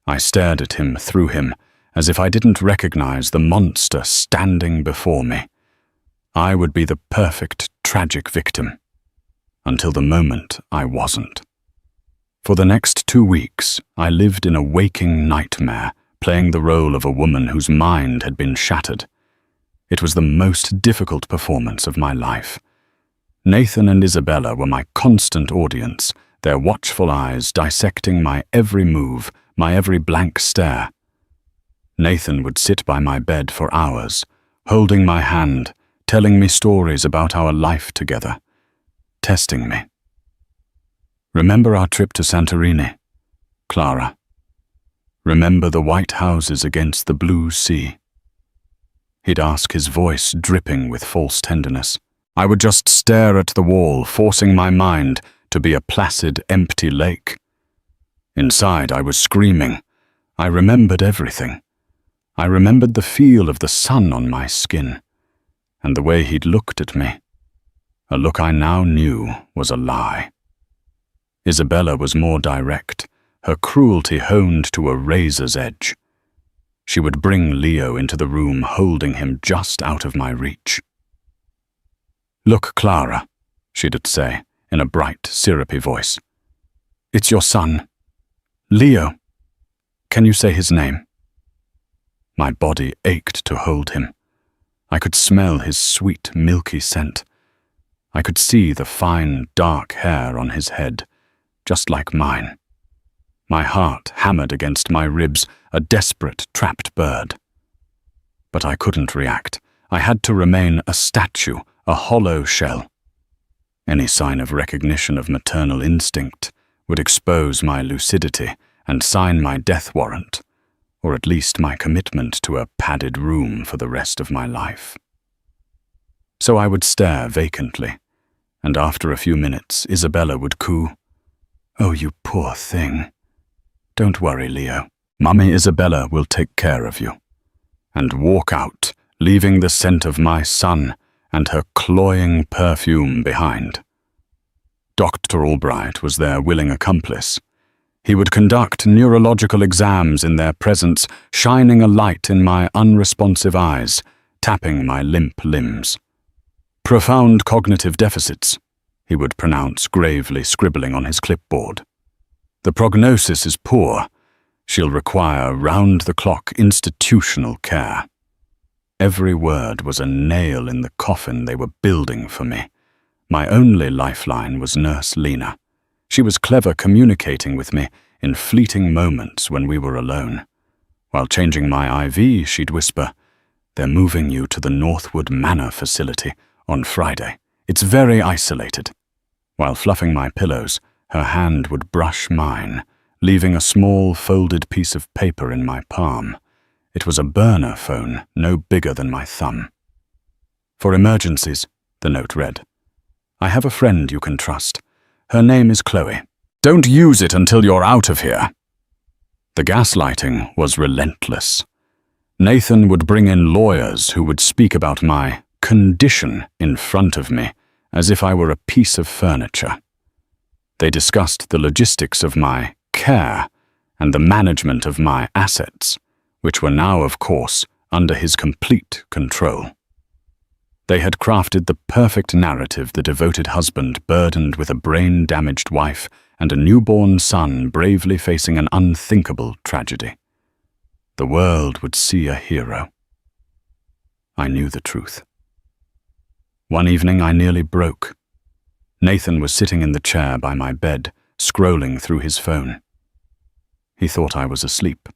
I stared at him through him, as if I didn't recognize the monster standing before me. I would be the perfect, tragic victim. Until the moment I wasn't. For the next 2 weeks, I lived in a waking nightmare, playing the role of a woman whose mind had been shattered. It was the most difficult performance of my life. Nathan and Isabella were my constant audience, their watchful eyes dissecting my every move, my every blank stare. Nathan would sit by my bed for hours, holding my hand, telling me stories about our life together, testing me. "Remember our trip to Santorini, Clara? Remember the white houses against the blue sea?" He'd ask, his voice dripping with false tenderness. I would just stare at the wall, forcing my mind to be a placid, empty lake. Inside, I was screaming. I remembered everything. I remembered the feel of the sun on my skin, and the way he'd looked at me. A look I now knew was a lie. Isabella was more direct, her cruelty honed to a razor's edge. She would bring Leo into the room, holding him just out of my reach. "Look, Clara," she'd say, in a bright, syrupy voice. "It's your son. Leo. Can you say his name?" My body ached to hold him. I could smell his sweet, milky scent. I could see the fine, dark hair on his head, just like mine. My heart hammered against my ribs, a desperate, trapped bird. But I couldn't react. I had to remain a statue, a hollow shell. Any sign of recognition of maternal instinct would expose my lucidity and sign my death warrant, or at least my commitment to a padded room for the rest of my life. So I would stare vacantly, and after a few minutes, Isabella would coo, "Oh, you poor thing. Don't worry, Leo. Mummy Isabella will take care of you," and walk out, leaving the scent of my son and her cloying perfume behind. Dr. Albright was their willing accomplice. He would conduct neurological exams in their presence, shining a light in my unresponsive eyes, tapping my limp limbs. "Profound cognitive deficits," he would pronounce, gravely scribbling on his clipboard. "The prognosis is poor. She'll require round-the-clock institutional care." Every word was a nail in the coffin they were building for me. My only lifeline was Nurse Lena. She was clever communicating with me in fleeting moments when we were alone. While changing my IV, she'd whisper, "They're moving you to the Northwood Manor facility on Friday. It's very isolated." While fluffing my pillows, her hand would brush mine, leaving a small folded piece of paper in my palm. It was a burner phone, no bigger than my thumb. "For emergencies," the note read. "I have a friend you can trust. Her name is Chloe. Don't use it until you're out of here." The gaslighting was relentless. Nathan would bring in lawyers who would speak about my condition in front of me, as if I were a piece of furniture. They discussed the logistics of my care and the management of my assets, which were now, of course, under his complete control. They had crafted the perfect narrative, the devoted husband burdened with a brain-damaged wife and a newborn son bravely facing an unthinkable tragedy. The world would see a hero. I knew the truth. One evening I nearly broke. Nathan was sitting in the chair by my bed, scrolling through his phone. He thought I was asleep.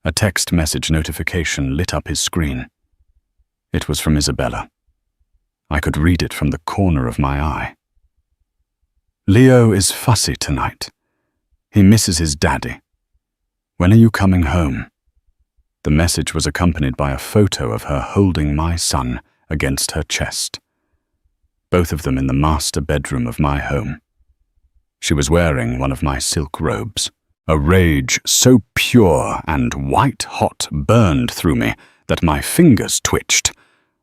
A text message notification lit up his screen. It was from Isabella. I could read it from the corner of my eye. Leo is fussy tonight. He misses his daddy. When are you coming home? The message was accompanied by a photo of her holding my son against her chest. Both of them in the master bedroom of my home. She was wearing one of my silk robes. A rage so pure and white-hot burned through me that my fingers twitched.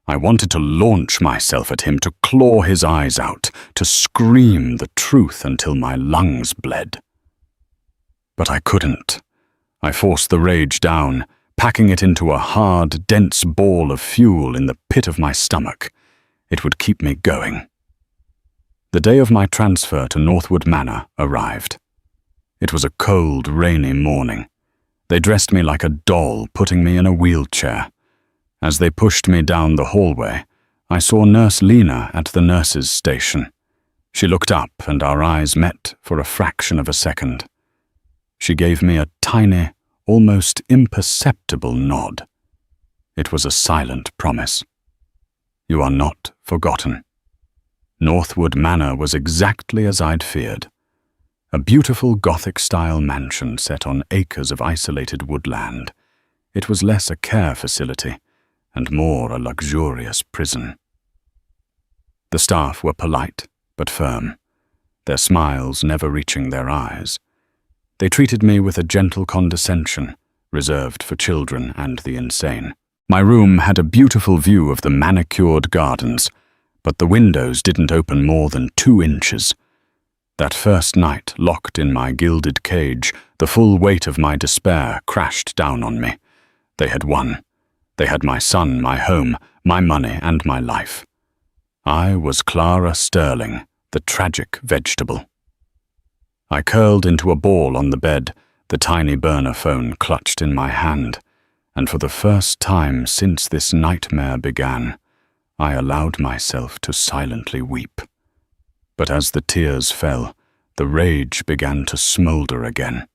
I wanted to launch myself at him, to claw his eyes out, to scream the truth until my lungs bled. But I couldn't. I forced the rage down, packing it into a hard, dense ball of fuel in the pit of my stomach. It would keep me going. The day of my transfer to Northwood Manor arrived. It was a cold, rainy morning. They dressed me like a doll, putting me in a wheelchair. As they pushed me down the hallway, I saw Nurse Lena at the nurse's station. She looked up and our eyes met for a fraction of a second. She gave me a tiny, almost imperceptible nod. It was a silent promise. You are not forgotten. Northwood Manor was exactly as I'd feared. A beautiful Gothic-style mansion set on acres of isolated woodland. It was less a care facility and more a luxurious prison. The staff were polite but firm, their smiles never reaching their eyes. They treated me with a gentle condescension, reserved for children and the insane. My room had a beautiful view of the manicured gardens, but the windows didn't open more than 2 inches. That first night, locked in my gilded cage, the full weight of my despair crashed down on me. They had won. They had my son, my home, my money, and my life. I was Clara Sterling, the tragic vegetable. I curled into a ball on the bed, the tiny burner phone clutched in my hand, and for the first time since this nightmare began, I allowed myself to silently weep. But as the tears fell, the rage began to smolder again.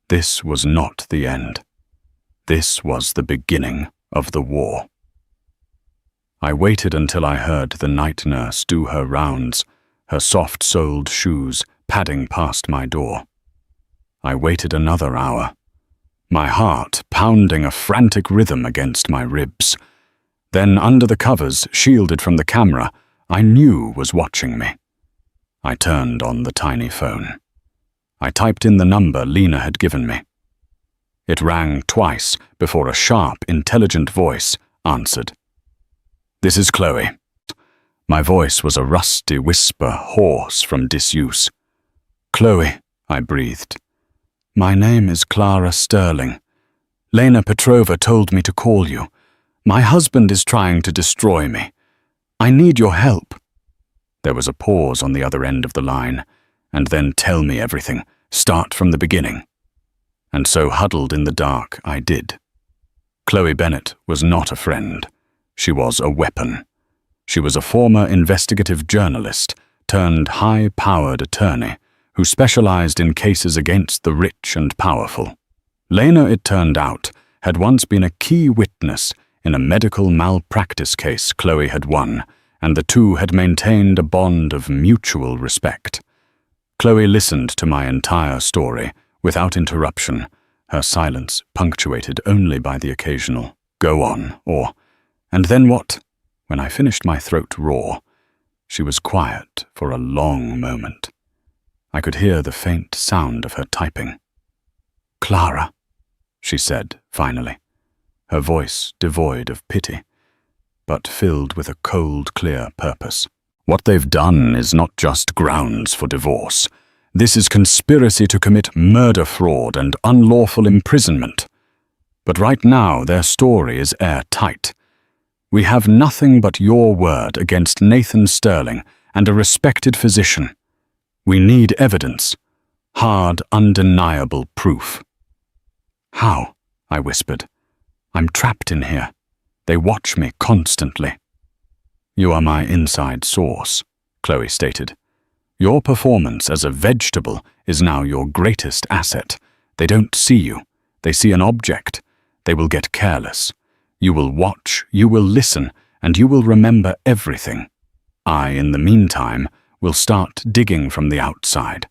This was not the end. This was the beginning of the war. I waited until I heard the night nurse do her rounds, her soft-soled shoes padding past my door. I waited another hour, my heart pounding a frantic rhythm against my ribs. Then under the covers, shielded from the camera, I knew was watching me. I turned on the tiny phone. I typed in the number Lena had given me. It rang twice before a sharp, intelligent voice answered. "This is Chloe." My voice was a rusty whisper, hoarse from disuse. "Chloe," I breathed. "My name is Clara Sterling. Lena Petrova told me to call you. My husband is trying to destroy me. I need your help." There was a pause on the other end of the line, and then "Tell me everything. Start from the beginning." And so, huddled in the dark, I did. Chloe Bennett was not a friend. She was a weapon. She was a former investigative journalist turned high-powered attorney who specialized in cases against the rich and powerful. Lena, it turned out, had once been a key witness in a medical malpractice case Chloe had won, and the two had maintained a bond of mutual respect. Chloe listened to my entire story without interruption, her silence punctuated only by the occasional "go on" or "and then what?" When I finished my throat raw, she was quiet for a long moment. I could hear the faint sound of her typing. "Clara," she said finally, her voice devoid of pity, but filled with a cold, clear purpose. "What they've done is not just grounds for divorce. This is conspiracy to commit murder, fraud, and unlawful imprisonment. But right now their story is airtight. We have nothing but your word against Nathan Sterling and a respected physician. We need evidence, hard, undeniable proof." "How?" I whispered. "I'm trapped in here. They watch me constantly." "You are my inside source," Chloe stated. "Your performance as a vegetable is now your greatest asset. They don't see you. They see an object. They will get careless. You will watch, you will listen, and you will remember everything. I, in the meantime, will start digging from the outside.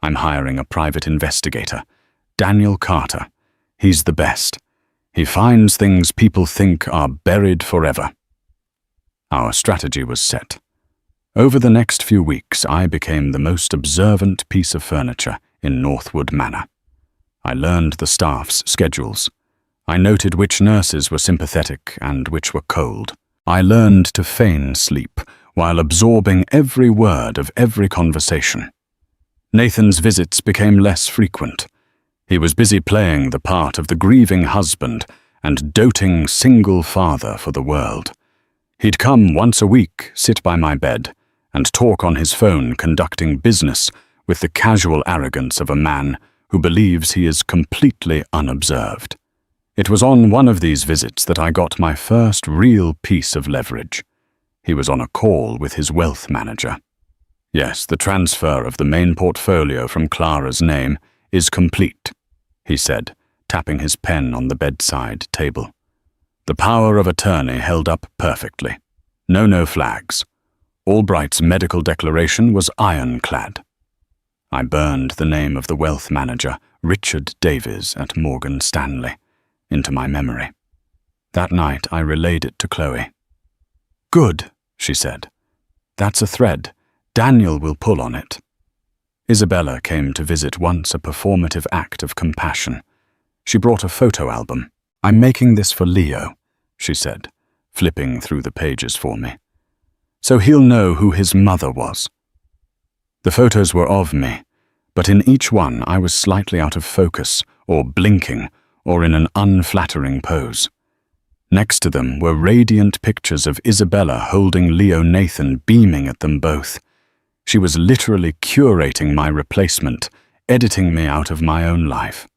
I'm hiring a private investigator, Daniel Carter. He's the best. He finds things people think are buried forever." Our strategy was set. Over the next few weeks, I became the most observant piece of furniture in Northwood Manor. I learned the staff's schedules. I noted which nurses were sympathetic and which were cold. I learned to feign sleep while absorbing every word of every conversation. Nathan's visits became less frequent. He was busy playing the part of the grieving husband and doting single father for the world. He'd come once a week, sit by my bed, and talk on his phone conducting business with the casual arrogance of a man who believes he is completely unobserved. It was on one of these visits that I got my first real piece of leverage. He was on a call with his wealth manager. "Yes, the transfer of the main portfolio from Clara's name is complete," he said, tapping his pen on the bedside table. "The power of attorney held up perfectly. No flags. Albright's medical declaration was ironclad." I burned the name of the wealth manager, Richard Davies at Morgan Stanley, into my memory. That night I relayed it to Chloe. "Good," she said. "That's a thread. Daniel will pull on it." Isabella came to visit once, a performative act of compassion. She brought a photo album. "I'm making this for Leo," she said, flipping through the pages for me. "So he'll know who his mother was." The photos were of me, but in each one I was slightly out of focus, or blinking, or in an unflattering pose. Next to them were radiant pictures of Isabella holding Leo Nathan, beaming at them both. She was literally curating my replacement, editing me out of my own life.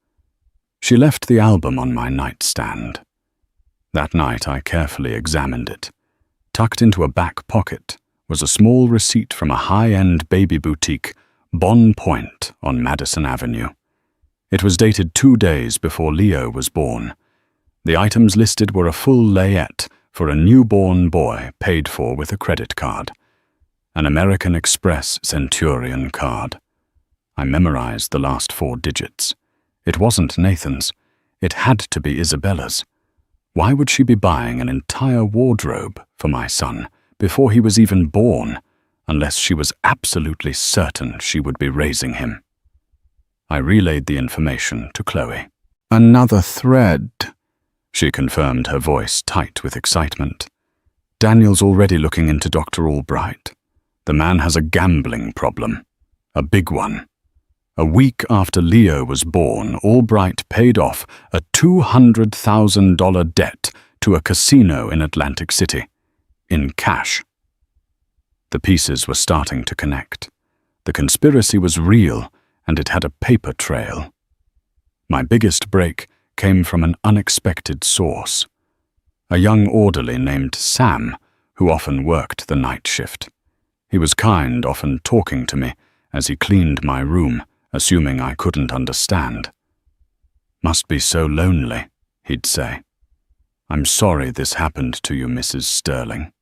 She left the album on my nightstand. That night I carefully examined it. Tucked into a back pocket was a small receipt from a high-end baby boutique, Bon Point on Madison Avenue. It was dated 2 days before Leo was born. The items listed were a full layette for a newborn boy paid for with a credit card. An American Express Centurion card. I memorized the last 4 digits. It wasn't Nathan's. It had to be Isabella's. Why would she be buying an entire wardrobe for my son before he was even born, unless she was absolutely certain she would be raising him? I relayed the information to Chloe. "Another thread," she confirmed, her voice tight with excitement. "Daniel's already looking into Dr. Albright. The man has a gambling problem. A big one. A week after Leo was born, Albright paid off a $200,000 debt to a casino in Atlantic City. In cash." The pieces were starting to connect. The conspiracy was real, and it had a paper trail. My biggest break came from an unexpected source. A young orderly named Sam, who often worked the night shift. He was kind, often talking to me as he cleaned my room, assuming I couldn't understand. "Must be so lonely," he'd say. "I'm sorry this happened to you, Mrs. Sterling."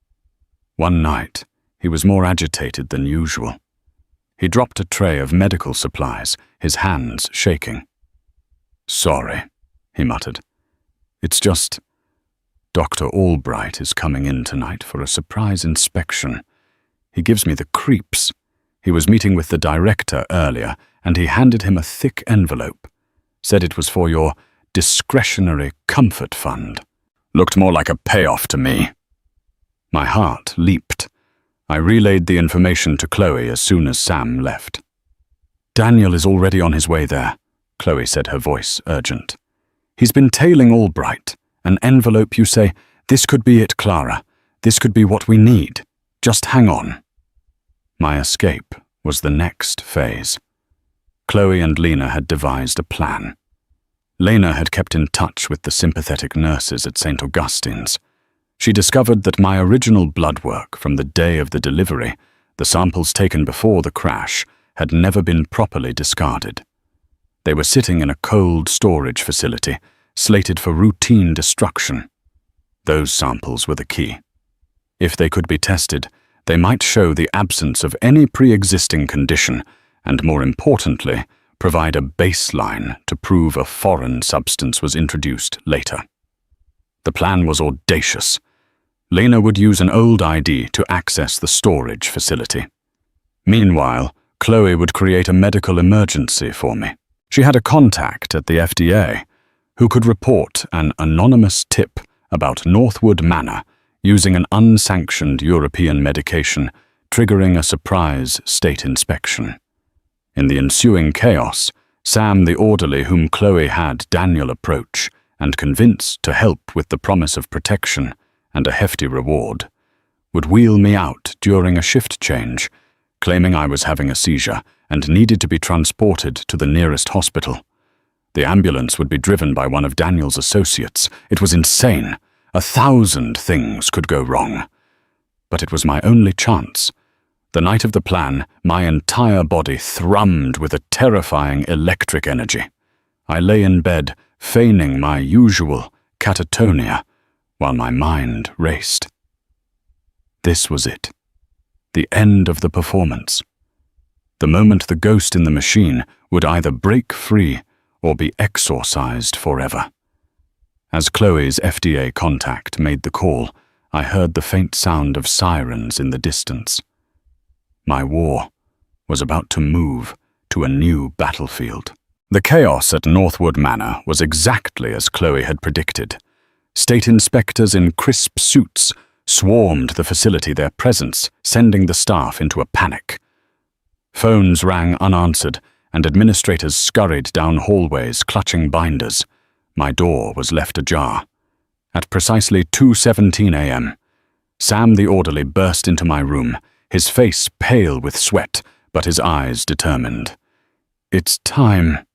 One night, he was more agitated than usual. He dropped a tray of medical supplies, his hands shaking. "Sorry," he muttered. "It's just, Dr. Albright is coming in tonight for a surprise inspection. He gives me the creeps. He was meeting with the director earlier, and he handed him a thick envelope. Said it was for your discretionary comfort fund. Looked more like a payoff to me." My heart leaped. I relayed the information to Chloe as soon as Sam left. "Daniel is already on his way there," Chloe said, her voice urgent. "He's been tailing Albright. An envelope, you say? This could be it, Clara. This could be what we need. Just hang on." My escape was the next phase. Chloe and Lena had devised a plan. Lena had kept in touch with the sympathetic nurses at St. Augustine's. She discovered that my original blood work from the day of the delivery, the samples taken before the crash, had never been properly discarded. They were sitting in a cold storage facility, slated for routine destruction. Those samples were the key. If they could be tested, they might show the absence of any pre-existing condition and, more importantly, provide a baseline to prove a foreign substance was introduced later. The plan was audacious. Lena would use an old ID to access the storage facility. Meanwhile, Chloe would create a medical emergency for me. She had a contact at the FDA who could report an anonymous tip about Northwood Manor using an unsanctioned European medication, triggering a surprise state inspection. In the ensuing chaos, Sam, the orderly whom Chloe had Daniel approach and convince to help with the promise of protection and a hefty reward, would wheel me out during a shift change, claiming I was having a seizure and needed to be transported to the nearest hospital. The ambulance would be driven by one of Daniel's associates. It was insane. 1,000 things could go wrong. But it was my only chance. The night of the plan, my entire body thrummed with a terrifying electric energy. I lay in bed, feigning my usual catatonia, while my mind raced. This was it. The end of the performance. The moment the ghost in the machine would either break free or be exorcised forever. As Chloe's FDA contact made the call, I heard the faint sound of sirens in the distance. My war was about to move to a new battlefield. The chaos at Northwood Manor was exactly as Chloe had predicted. State inspectors in crisp suits swarmed the facility, their presence sending the staff into a panic. Phones rang unanswered, and administrators scurried down hallways clutching binders. My door was left ajar. At precisely 2:17 a.m., Sam the orderly burst into my room, his face pale with sweat, but his eyes determined. "It's time,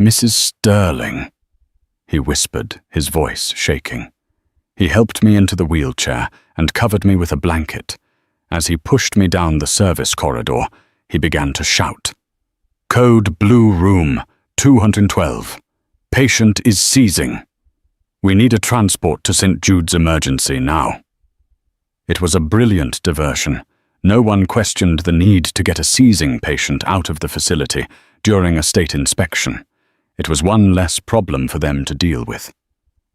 Mrs. Sterling," he whispered, his voice shaking. He helped me into the wheelchair and covered me with a blanket. As he pushed me down the service corridor, he began to shout. "Code Blue Room 212. Patient is seizing. We need a transport to St. Jude's Emergency now." It was a brilliant diversion. No one questioned the need to get a seizing patient out of the facility during a state inspection. It was one less problem for them to deal with.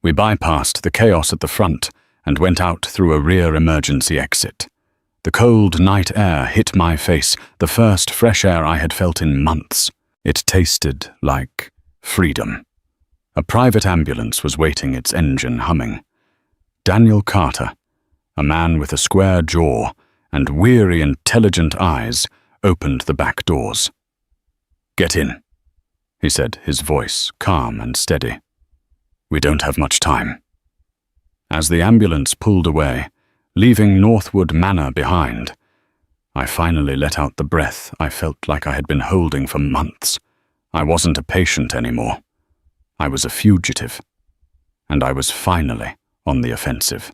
We bypassed the chaos at the front and went out through a rear emergency exit. The cold night air hit my face, the first fresh air I had felt in months. It tasted like freedom. A private ambulance was waiting, its engine humming. Daniel Carter, a man with a square jaw and weary, intelligent eyes, opened the back doors. "Get in," he said, his voice calm and steady. "We don't have much time." As the ambulance pulled away, leaving Northwood Manor behind, I finally let out the breath I felt like I had been holding for months. I wasn't a patient anymore. I was a fugitive. And I was finally on the offensive.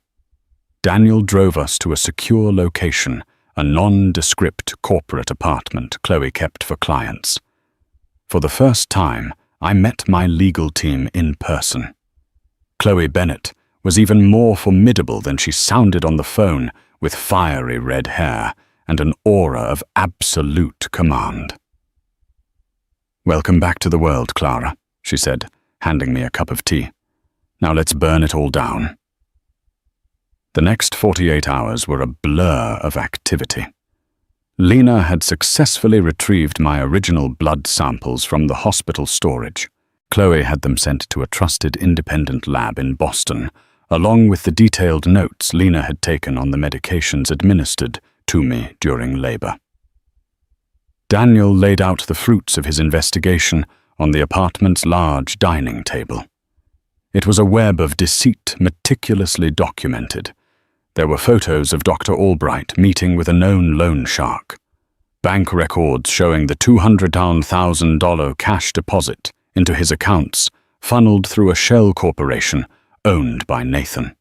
Daniel drove us to a secure location, a nondescript corporate apartment Chloe kept for clients. For the first time, I met my legal team in person. Chloe Bennett was even more formidable than she sounded on the phone, with fiery red hair and an aura of absolute command. "Welcome back to the world, Clara," she said, handing me a cup of tea. "Now let's burn it all down." The next 48 hours were a blur of activity. Lena had successfully retrieved my original blood samples from the hospital storage. Chloe had them sent to a trusted independent lab in Boston, along with the detailed notes Lena had taken on the medications administered to me during labor. Daniel laid out the fruits of his investigation on the apartment's large dining table. It was a web of deceit meticulously documented. There were photos of Dr. Albright meeting with a known loan shark, bank records showing the $200,000 cash deposit into his accounts funneled through a shell corporation owned by Nathan.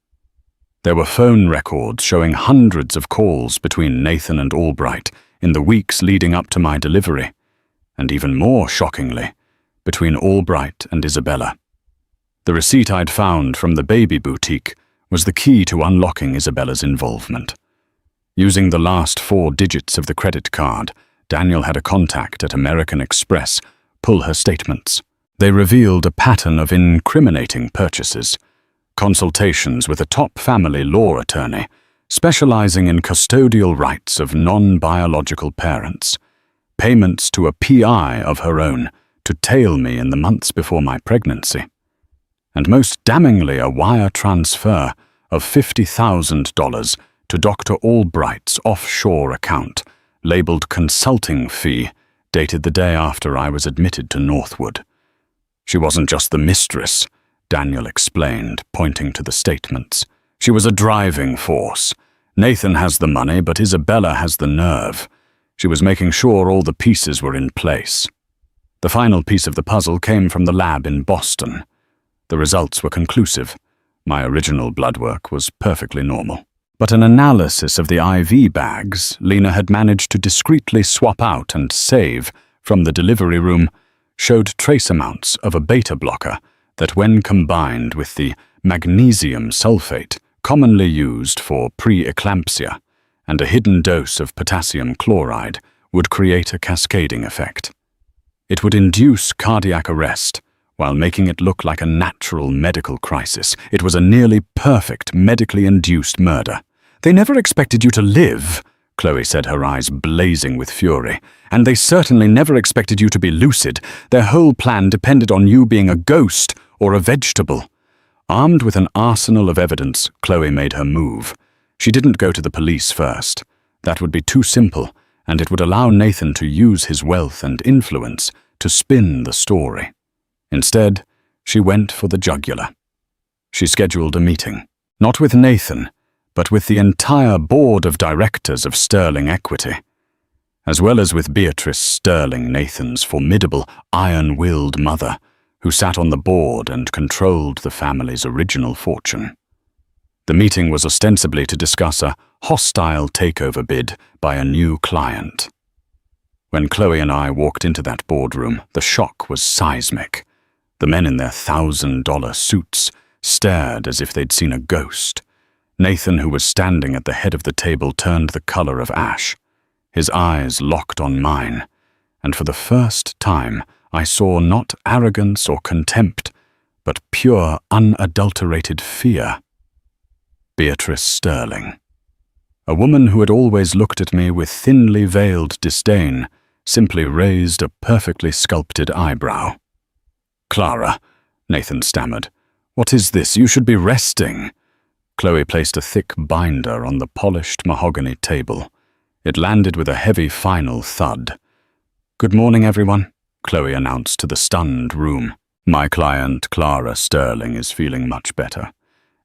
There were phone records showing hundreds of calls between Nathan and Albright in the weeks leading up to my delivery, and even more shockingly, between Albright and Isabella. The receipt I'd found from the baby boutique was the key to unlocking Isabella's involvement. Using the last 4 digits of the credit card, Daniel had a contact at American Express pull her statements. They revealed a pattern of incriminating purchases, consultations with a top family law attorney specializing in custodial rights of non-biological parents, payments to a PI of her own to tail me in the months before my pregnancy, and most damningly a wire transfer of $50,000 to Dr. Albright's offshore account, labeled consulting fee, dated the day after I was admitted to Northwood. She wasn't just the mistress, Daniel explained, pointing to the statements. She was a driving force. Nathan has the money, but Isabella has the nerve. She was making sure all the pieces were in place. The final piece of the puzzle came from the lab in Boston. The results were conclusive. My original blood work was perfectly normal. But an analysis of the IV bags Lena had managed to discreetly swap out and save from the delivery room showed trace amounts of a beta blocker that, when combined with the magnesium sulfate commonly used for pre-eclampsia and a hidden dose of potassium chloride, would create a cascading effect. It would induce cardiac arrest while making it look like a natural medical crisis. It was a nearly perfect medically induced murder. "They never expected you to live," Chloe said, her eyes blazing with fury. "And they certainly never expected you to be lucid. Their whole plan depended on you being a ghost or a vegetable." Armed with an arsenal of evidence, Chloe made her move. She didn't go to the police first. That would be too simple, and it would allow Nathan to use his wealth and influence to spin the story. Instead, she went for the jugular. She scheduled a meeting, not with Nathan, but with the entire board of directors of Sterling Equity, as well as with Beatrice Sterling, Nathan's formidable, iron-willed mother, who sat on the board and controlled the family's original fortune. The meeting was ostensibly to discuss a hostile takeover bid by a new client. When Chloe and I walked into that boardroom, the shock was seismic. The men in their $1,000 suits stared as if they'd seen a ghost. Nathan, who was standing at the head of the table, turned the color of ash. His eyes locked on mine, and for the first time I saw not arrogance or contempt, but pure, unadulterated fear. Beatrice Sterling. A woman who had always looked at me with thinly veiled disdain, simply raised a perfectly sculpted eyebrow. "Clara," Nathan stammered. "What is this? You should be resting." Chloe placed a thick binder on the polished mahogany table. It landed with a heavy final thud. "Good morning, everyone," Chloe announced to the stunned room. "My client, Clara Sterling, is feeling much better,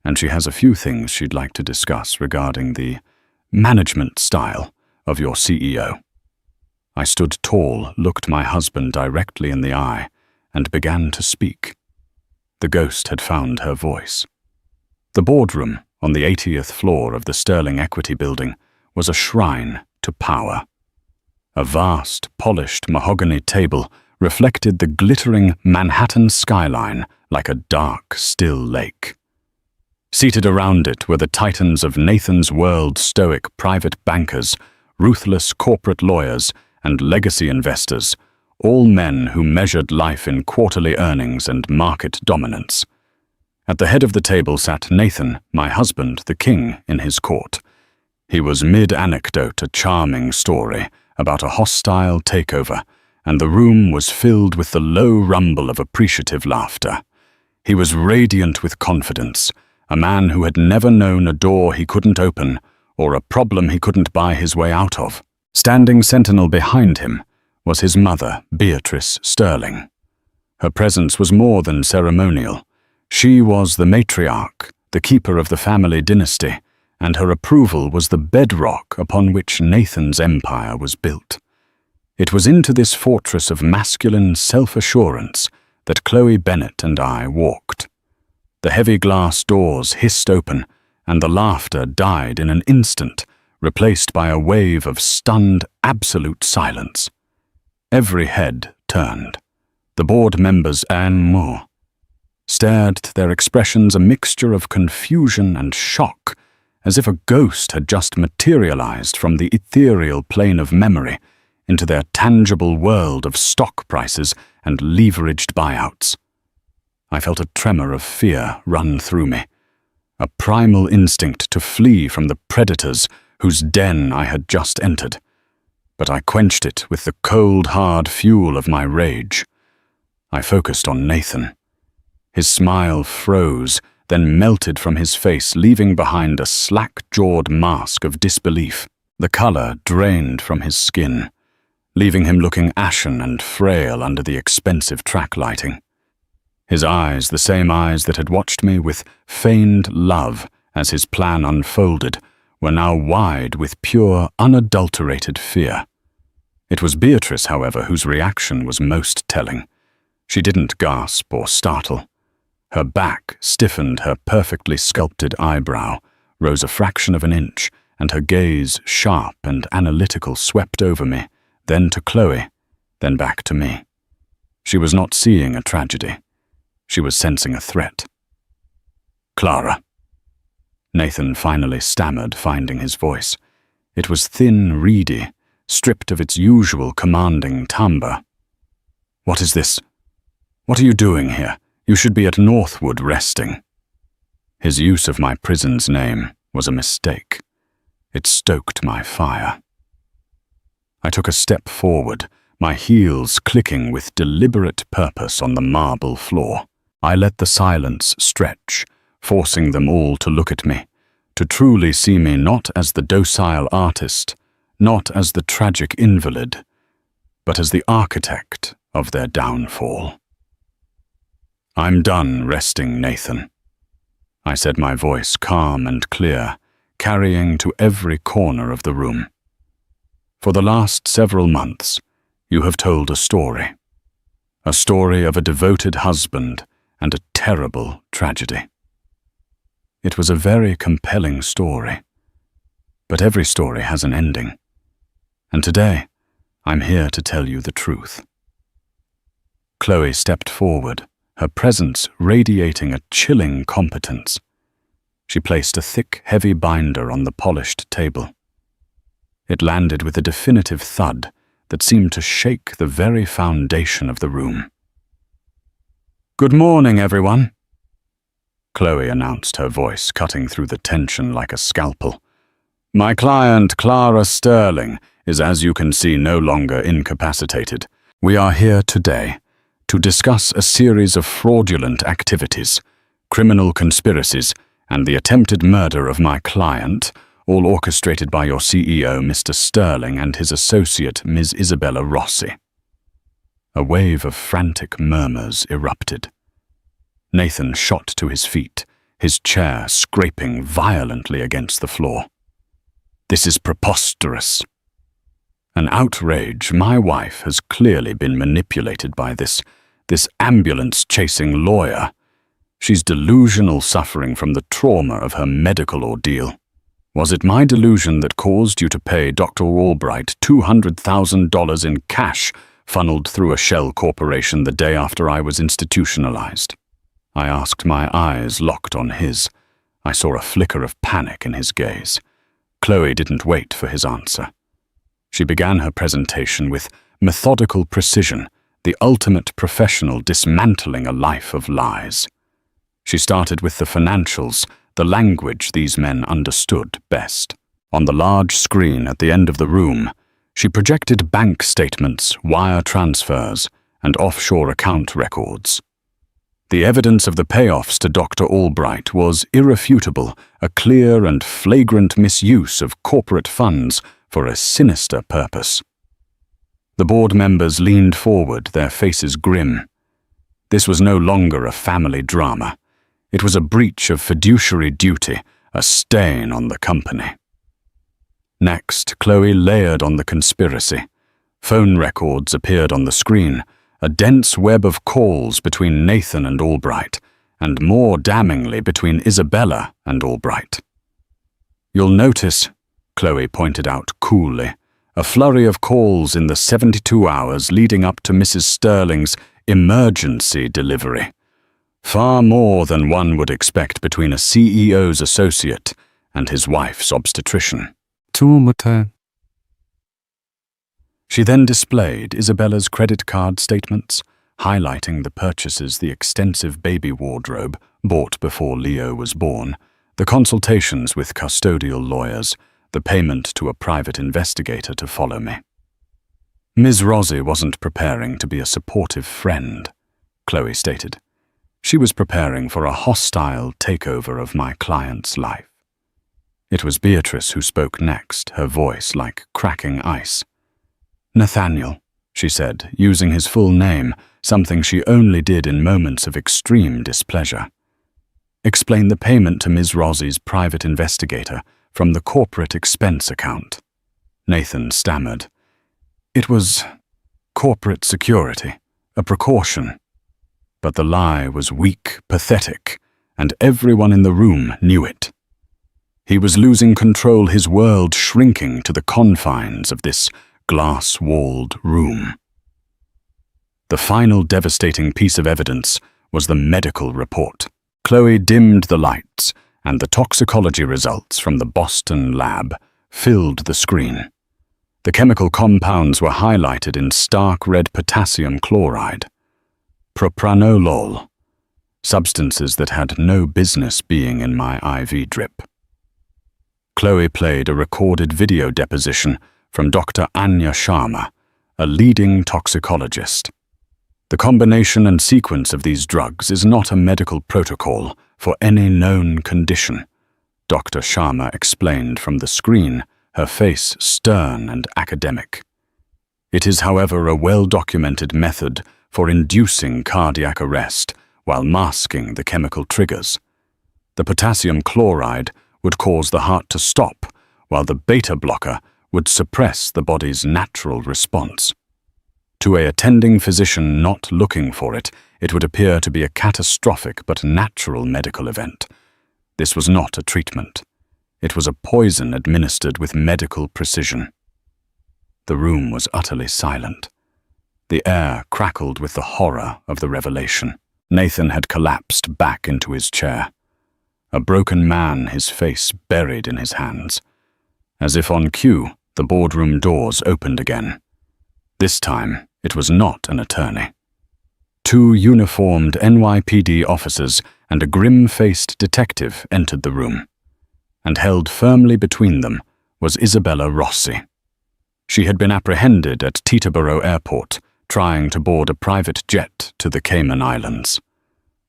and she has a few things she'd like to discuss regarding the management style of your CEO." I stood tall, looked my husband directly in the eye, and began to speak. The ghost had found her voice. The boardroom on the 80th floor of the Sterling Equity building was a shrine to power. A vast, polished mahogany table reflected the glittering Manhattan skyline like a dark, still lake. Seated around it were the titans of Nathan's world, stoic private bankers, ruthless corporate lawyers, and legacy investors, all men who measured life in quarterly earnings and market dominance. At the head of the table sat Nathan, my husband, the king, in his court. He was mid-anecdote, a charming story about a hostile takeover, and the room was filled with the low rumble of appreciative laughter. He was radiant with confidence, a man who had never known a door he couldn't open or a problem he couldn't buy his way out of. Standing sentinel behind him was his mother, Beatrice Sterling. Her presence was more than ceremonial. She was the matriarch, the keeper of the family dynasty, and her approval was the bedrock upon which Nathan's empire was built. It was into this fortress of masculine self-assurance that Chloe Bennett and I walked. The heavy glass doors hissed open, and the laughter died in an instant, replaced by a wave of stunned, absolute silence. Every head turned. The board members and more stared, their expressions a mixture of confusion and shock, as if a ghost had just materialized from the ethereal plane of memory into their tangible world of stock prices and leveraged buyouts. I felt a tremor of fear run through me, a primal instinct to flee from the predators whose den I had just entered. But I quenched it with the cold, hard fuel of my rage. I focused on Nathan. His smile froze, then melted from his face, leaving behind a slack-jawed mask of disbelief. The color drained from his skin, leaving him looking ashen and frail under the expensive track lighting. His eyes, the same eyes that had watched me with feigned love as his plan unfolded, were now wide with pure, unadulterated fear. It was Beatrice, however, whose reaction was most telling. She didn't gasp or startle. Her back stiffened, her perfectly sculpted eyebrow rose a fraction of an inch, and her gaze, sharp and analytical, swept over me, then to Chloe, then back to me. She was not seeing a tragedy. She was sensing a threat. "Clara." Nathan finally stammered, finding his voice. It was thin, reedy, stripped of its usual commanding timbre. "What is this? What are you doing here? You should be at Northwood resting." His use of my prison's name was a mistake. It stoked my fire. I took a step forward, my heels clicking with deliberate purpose on the marble floor. I let the silence stretch, forcing them all to look at me, to truly see me not as the docile artist, not as the tragic invalid, but as the architect of their downfall. "I'm done resting, Nathan," I said, my voice calm and clear, carrying to every corner of the room. "For the last several months, you have told a story of a devoted husband and a terrible tragedy. It was a very compelling story, but every story has an ending, and today I'm here to tell you the truth." Chloe stepped forward, her presence radiating a chilling competence. She placed a thick, heavy binder on the polished table. It landed with a definitive thud that seemed to shake the very foundation of the room. "Good morning, everyone," Chloe announced, her voice cutting through the tension like a scalpel. "My client, Clara Sterling, is, as you can see, no longer incapacitated. We are here today to discuss a series of fraudulent activities, criminal conspiracies, and the attempted murder of my client, all orchestrated by your CEO, Mr. Sterling, and his associate, Ms. Isabella Rossi." A wave of frantic murmurs erupted. Nathan shot to his feet, his chair scraping violently against the floor. "This is preposterous. An outrage. My wife has clearly been manipulated by this ambulance-chasing lawyer. She's delusional, suffering from the trauma of her medical ordeal. Was it my delusion that caused you to pay Dr. Albright $200,000 in cash funneled through a shell corporation the day after I was institutionalized?" I asked, my eyes locked on his. I saw a flicker of panic in his gaze. Chloe didn't wait for his answer. She began her presentation with methodical precision, the ultimate professional dismantling a life of lies. She started with the financials, the language these men understood best. On the large screen at the end of the room, she projected bank statements, wire transfers, and offshore account records. The evidence of the payoffs to Dr. Albright was irrefutable, a clear and flagrant misuse of corporate funds for a sinister purpose. The board members leaned forward, their faces grim. This was no longer a family drama. It was a breach of fiduciary duty, a stain on the company. Next, Chloe layered on the conspiracy. Phone records appeared on the screen, a dense web of calls between Nathan and Albright, and more damningly between Isabella and Albright. You'll notice, Chloe pointed out coolly, a flurry of calls in the 72 hours leading up to Mrs. Sterling's emergency delivery. Far more than one would expect between a CEO's associate and his wife's obstetrician. She then displayed Isabella's credit card statements, highlighting the purchases, the extensive baby wardrobe bought before Leo was born, the consultations with custodial lawyers, the payment to a private investigator to follow me. Ms. Rossi wasn't preparing to be a supportive friend, Chloe stated. She was preparing for a hostile takeover of my client's life. It was Beatrice who spoke next, her voice like cracking ice. Nathaniel, she said, using his full name, something she only did in moments of extreme displeasure. Explain the payment to Ms. Rossi's private investigator from the corporate expense account. Nathan stammered. It was corporate security, a precaution. But the lie was weak, pathetic, and everyone in the room knew it. He was losing control, his world shrinking to the confines of this glass-walled room. The final devastating piece of evidence was the medical report. Chloe dimmed the lights, and the toxicology results from the Boston lab filled the screen. The chemical compounds were highlighted in stark red potassium chloride, propranolol, substances that had no business being in my IV drip. Chloe played a recorded video deposition from Dr. Anya Sharma, a leading toxicologist. The combination and sequence of these drugs is not a medical protocol for any known condition, Dr. Sharma explained from the screen, her face stern and academic. It is, however, a well-documented method for inducing cardiac arrest while masking the chemical triggers. The potassium chloride would cause the heart to stop, while the beta blocker would suppress the body's natural response. To an attending physician not looking for it, it would appear to be a catastrophic but natural medical event. This was not a treatment. It was a poison administered with medical precision. The room was utterly silent. The air crackled with the horror of the revelation. Nathan had collapsed back into his chair, a broken man, his face buried in his hands. As if on cue, the boardroom doors opened again. This time, it was not an attorney. Two uniformed NYPD officers and a grim-faced detective entered the room, and held firmly between them was Isabella Rossi. She had been apprehended at Teterboro Airport, trying to board a private jet to the Cayman Islands.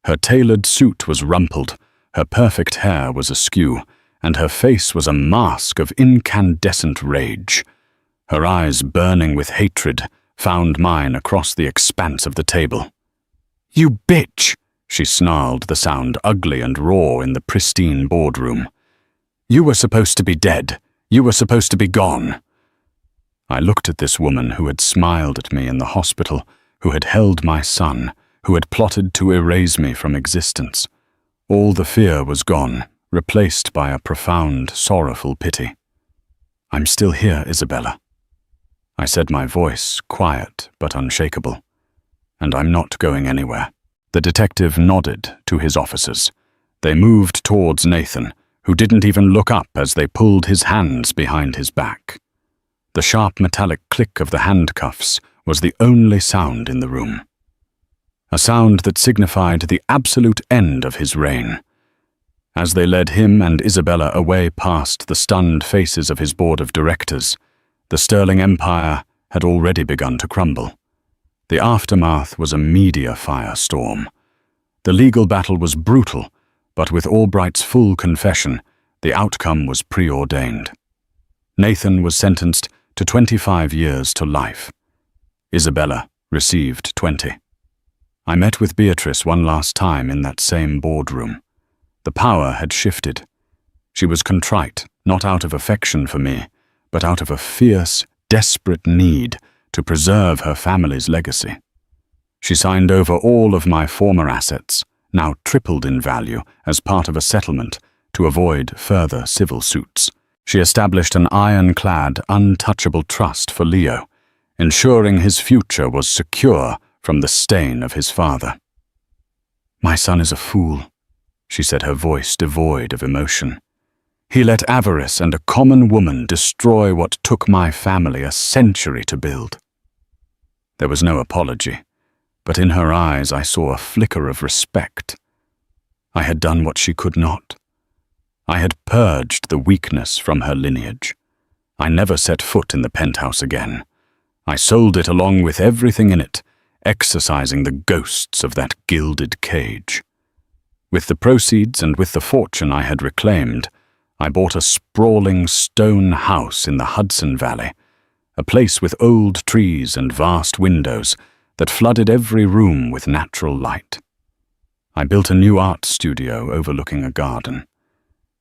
Her tailored suit was rumpled, her perfect hair was askew, and her face was a mask of incandescent rage. Her eyes, burning with hatred, found mine across the expanse of the table. "You bitch!" she snarled, the sound ugly and raw in the pristine boardroom. "You were supposed to be dead. You were supposed to be gone." I looked at this woman who had smiled at me in the hospital, who had held my son, who had plotted to erase me from existence. All the fear was gone, replaced by a profound, sorrowful pity. "I'm still here, Isabella," I said, my voice quiet but unshakable. "And I'm not going anywhere." The detective nodded to his officers. They moved towards Nathan, who didn't even look up as they pulled his hands behind his back. The sharp metallic click of the handcuffs was the only sound in the room. A sound that signified the absolute end of his reign. As they led him and Isabella away past the stunned faces of his board of directors, the Sterling Empire had already begun to crumble. The aftermath was a media firestorm. The legal battle was brutal, but with Albright's full confession, the outcome was preordained. Nathan was sentenced to 25 years to life. Isabella received 20. I met with Beatrice one last time in that same boardroom. The power had shifted. She was contrite, not out of affection for me, but out of a fierce, desperate need to preserve her family's legacy. She signed over all of my former assets, now tripled in value as part of a settlement, to avoid further civil suits. She established an ironclad, untouchable trust for Leo, ensuring his future was secure from the stain of his father. "My son is a fool," she said, her voice devoid of emotion. "He let avarice and a common woman destroy what took my family a century to build." There was no apology, but in her eyes I saw a flicker of respect. I had done what she could not. I had purged the weakness from her lineage. I never set foot in the penthouse again. I sold it along with everything in it, exorcising the ghosts of that gilded cage. With the proceeds and with the fortune I had reclaimed, I bought a sprawling stone house in the Hudson Valley, a place with old trees and vast windows that flooded every room with natural light. I built a new art studio overlooking a garden.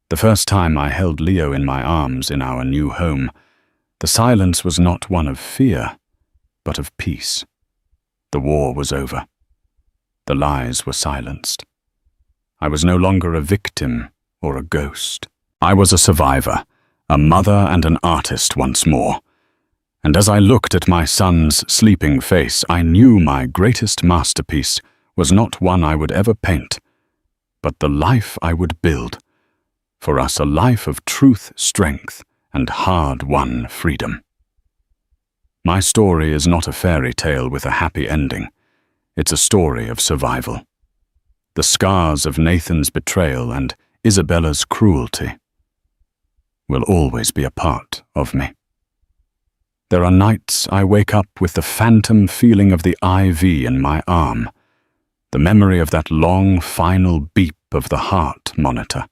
The first time I held Leo in my arms in our new home, the silence was not one of fear, but of peace. The war was over. The lies were silenced. I was no longer a victim or a ghost. I was a survivor, a mother and an artist once more. And as I looked at my son's sleeping face, I knew my greatest masterpiece was not one I would ever paint, but the life I would build. For us, a life of truth, strength, and hard-won freedom. My story is not a fairy tale with a happy ending. It's a story of survival. The scars of Nathan's betrayal and Isabella's cruelty will always be a part of me. There are nights I wake up with the phantom feeling of the IV in my arm, the memory of that long final beep of the heart monitor.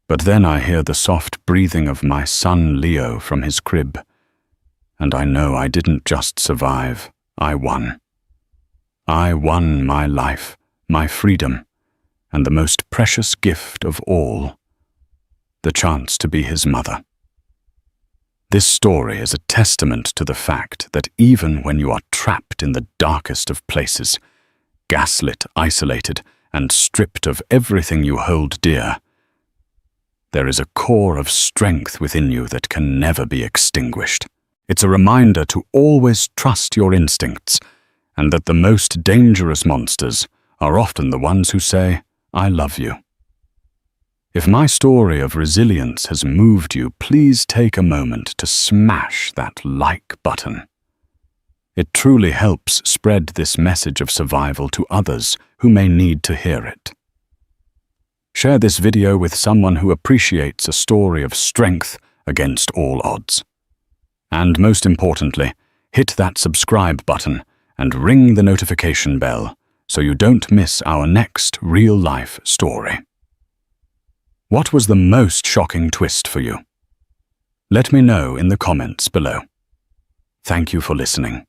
But then I hear the soft breathing of my son Leo from his crib, and I know I didn't just survive, I won. I won my life, my freedom, and the most precious gift of all, the chance to be his mother. This story is a testament to the fact that even when you are trapped in the darkest of places, gaslit, isolated, and stripped of everything you hold dear, there is a core of strength within you that can never be extinguished. It's a reminder to always trust your instincts, and that the most dangerous monsters are often the ones who say, "I love you." If my story of resilience has moved you, please take a moment to smash that like button. It truly helps spread this message of survival to others who may need to hear it. Share this video with someone who appreciates a story of strength against all odds. And most importantly, hit that subscribe button and ring the notification bell so you don't miss our next real-life story. What was the most shocking twist for you? Let me know in the comments below. Thank you for listening.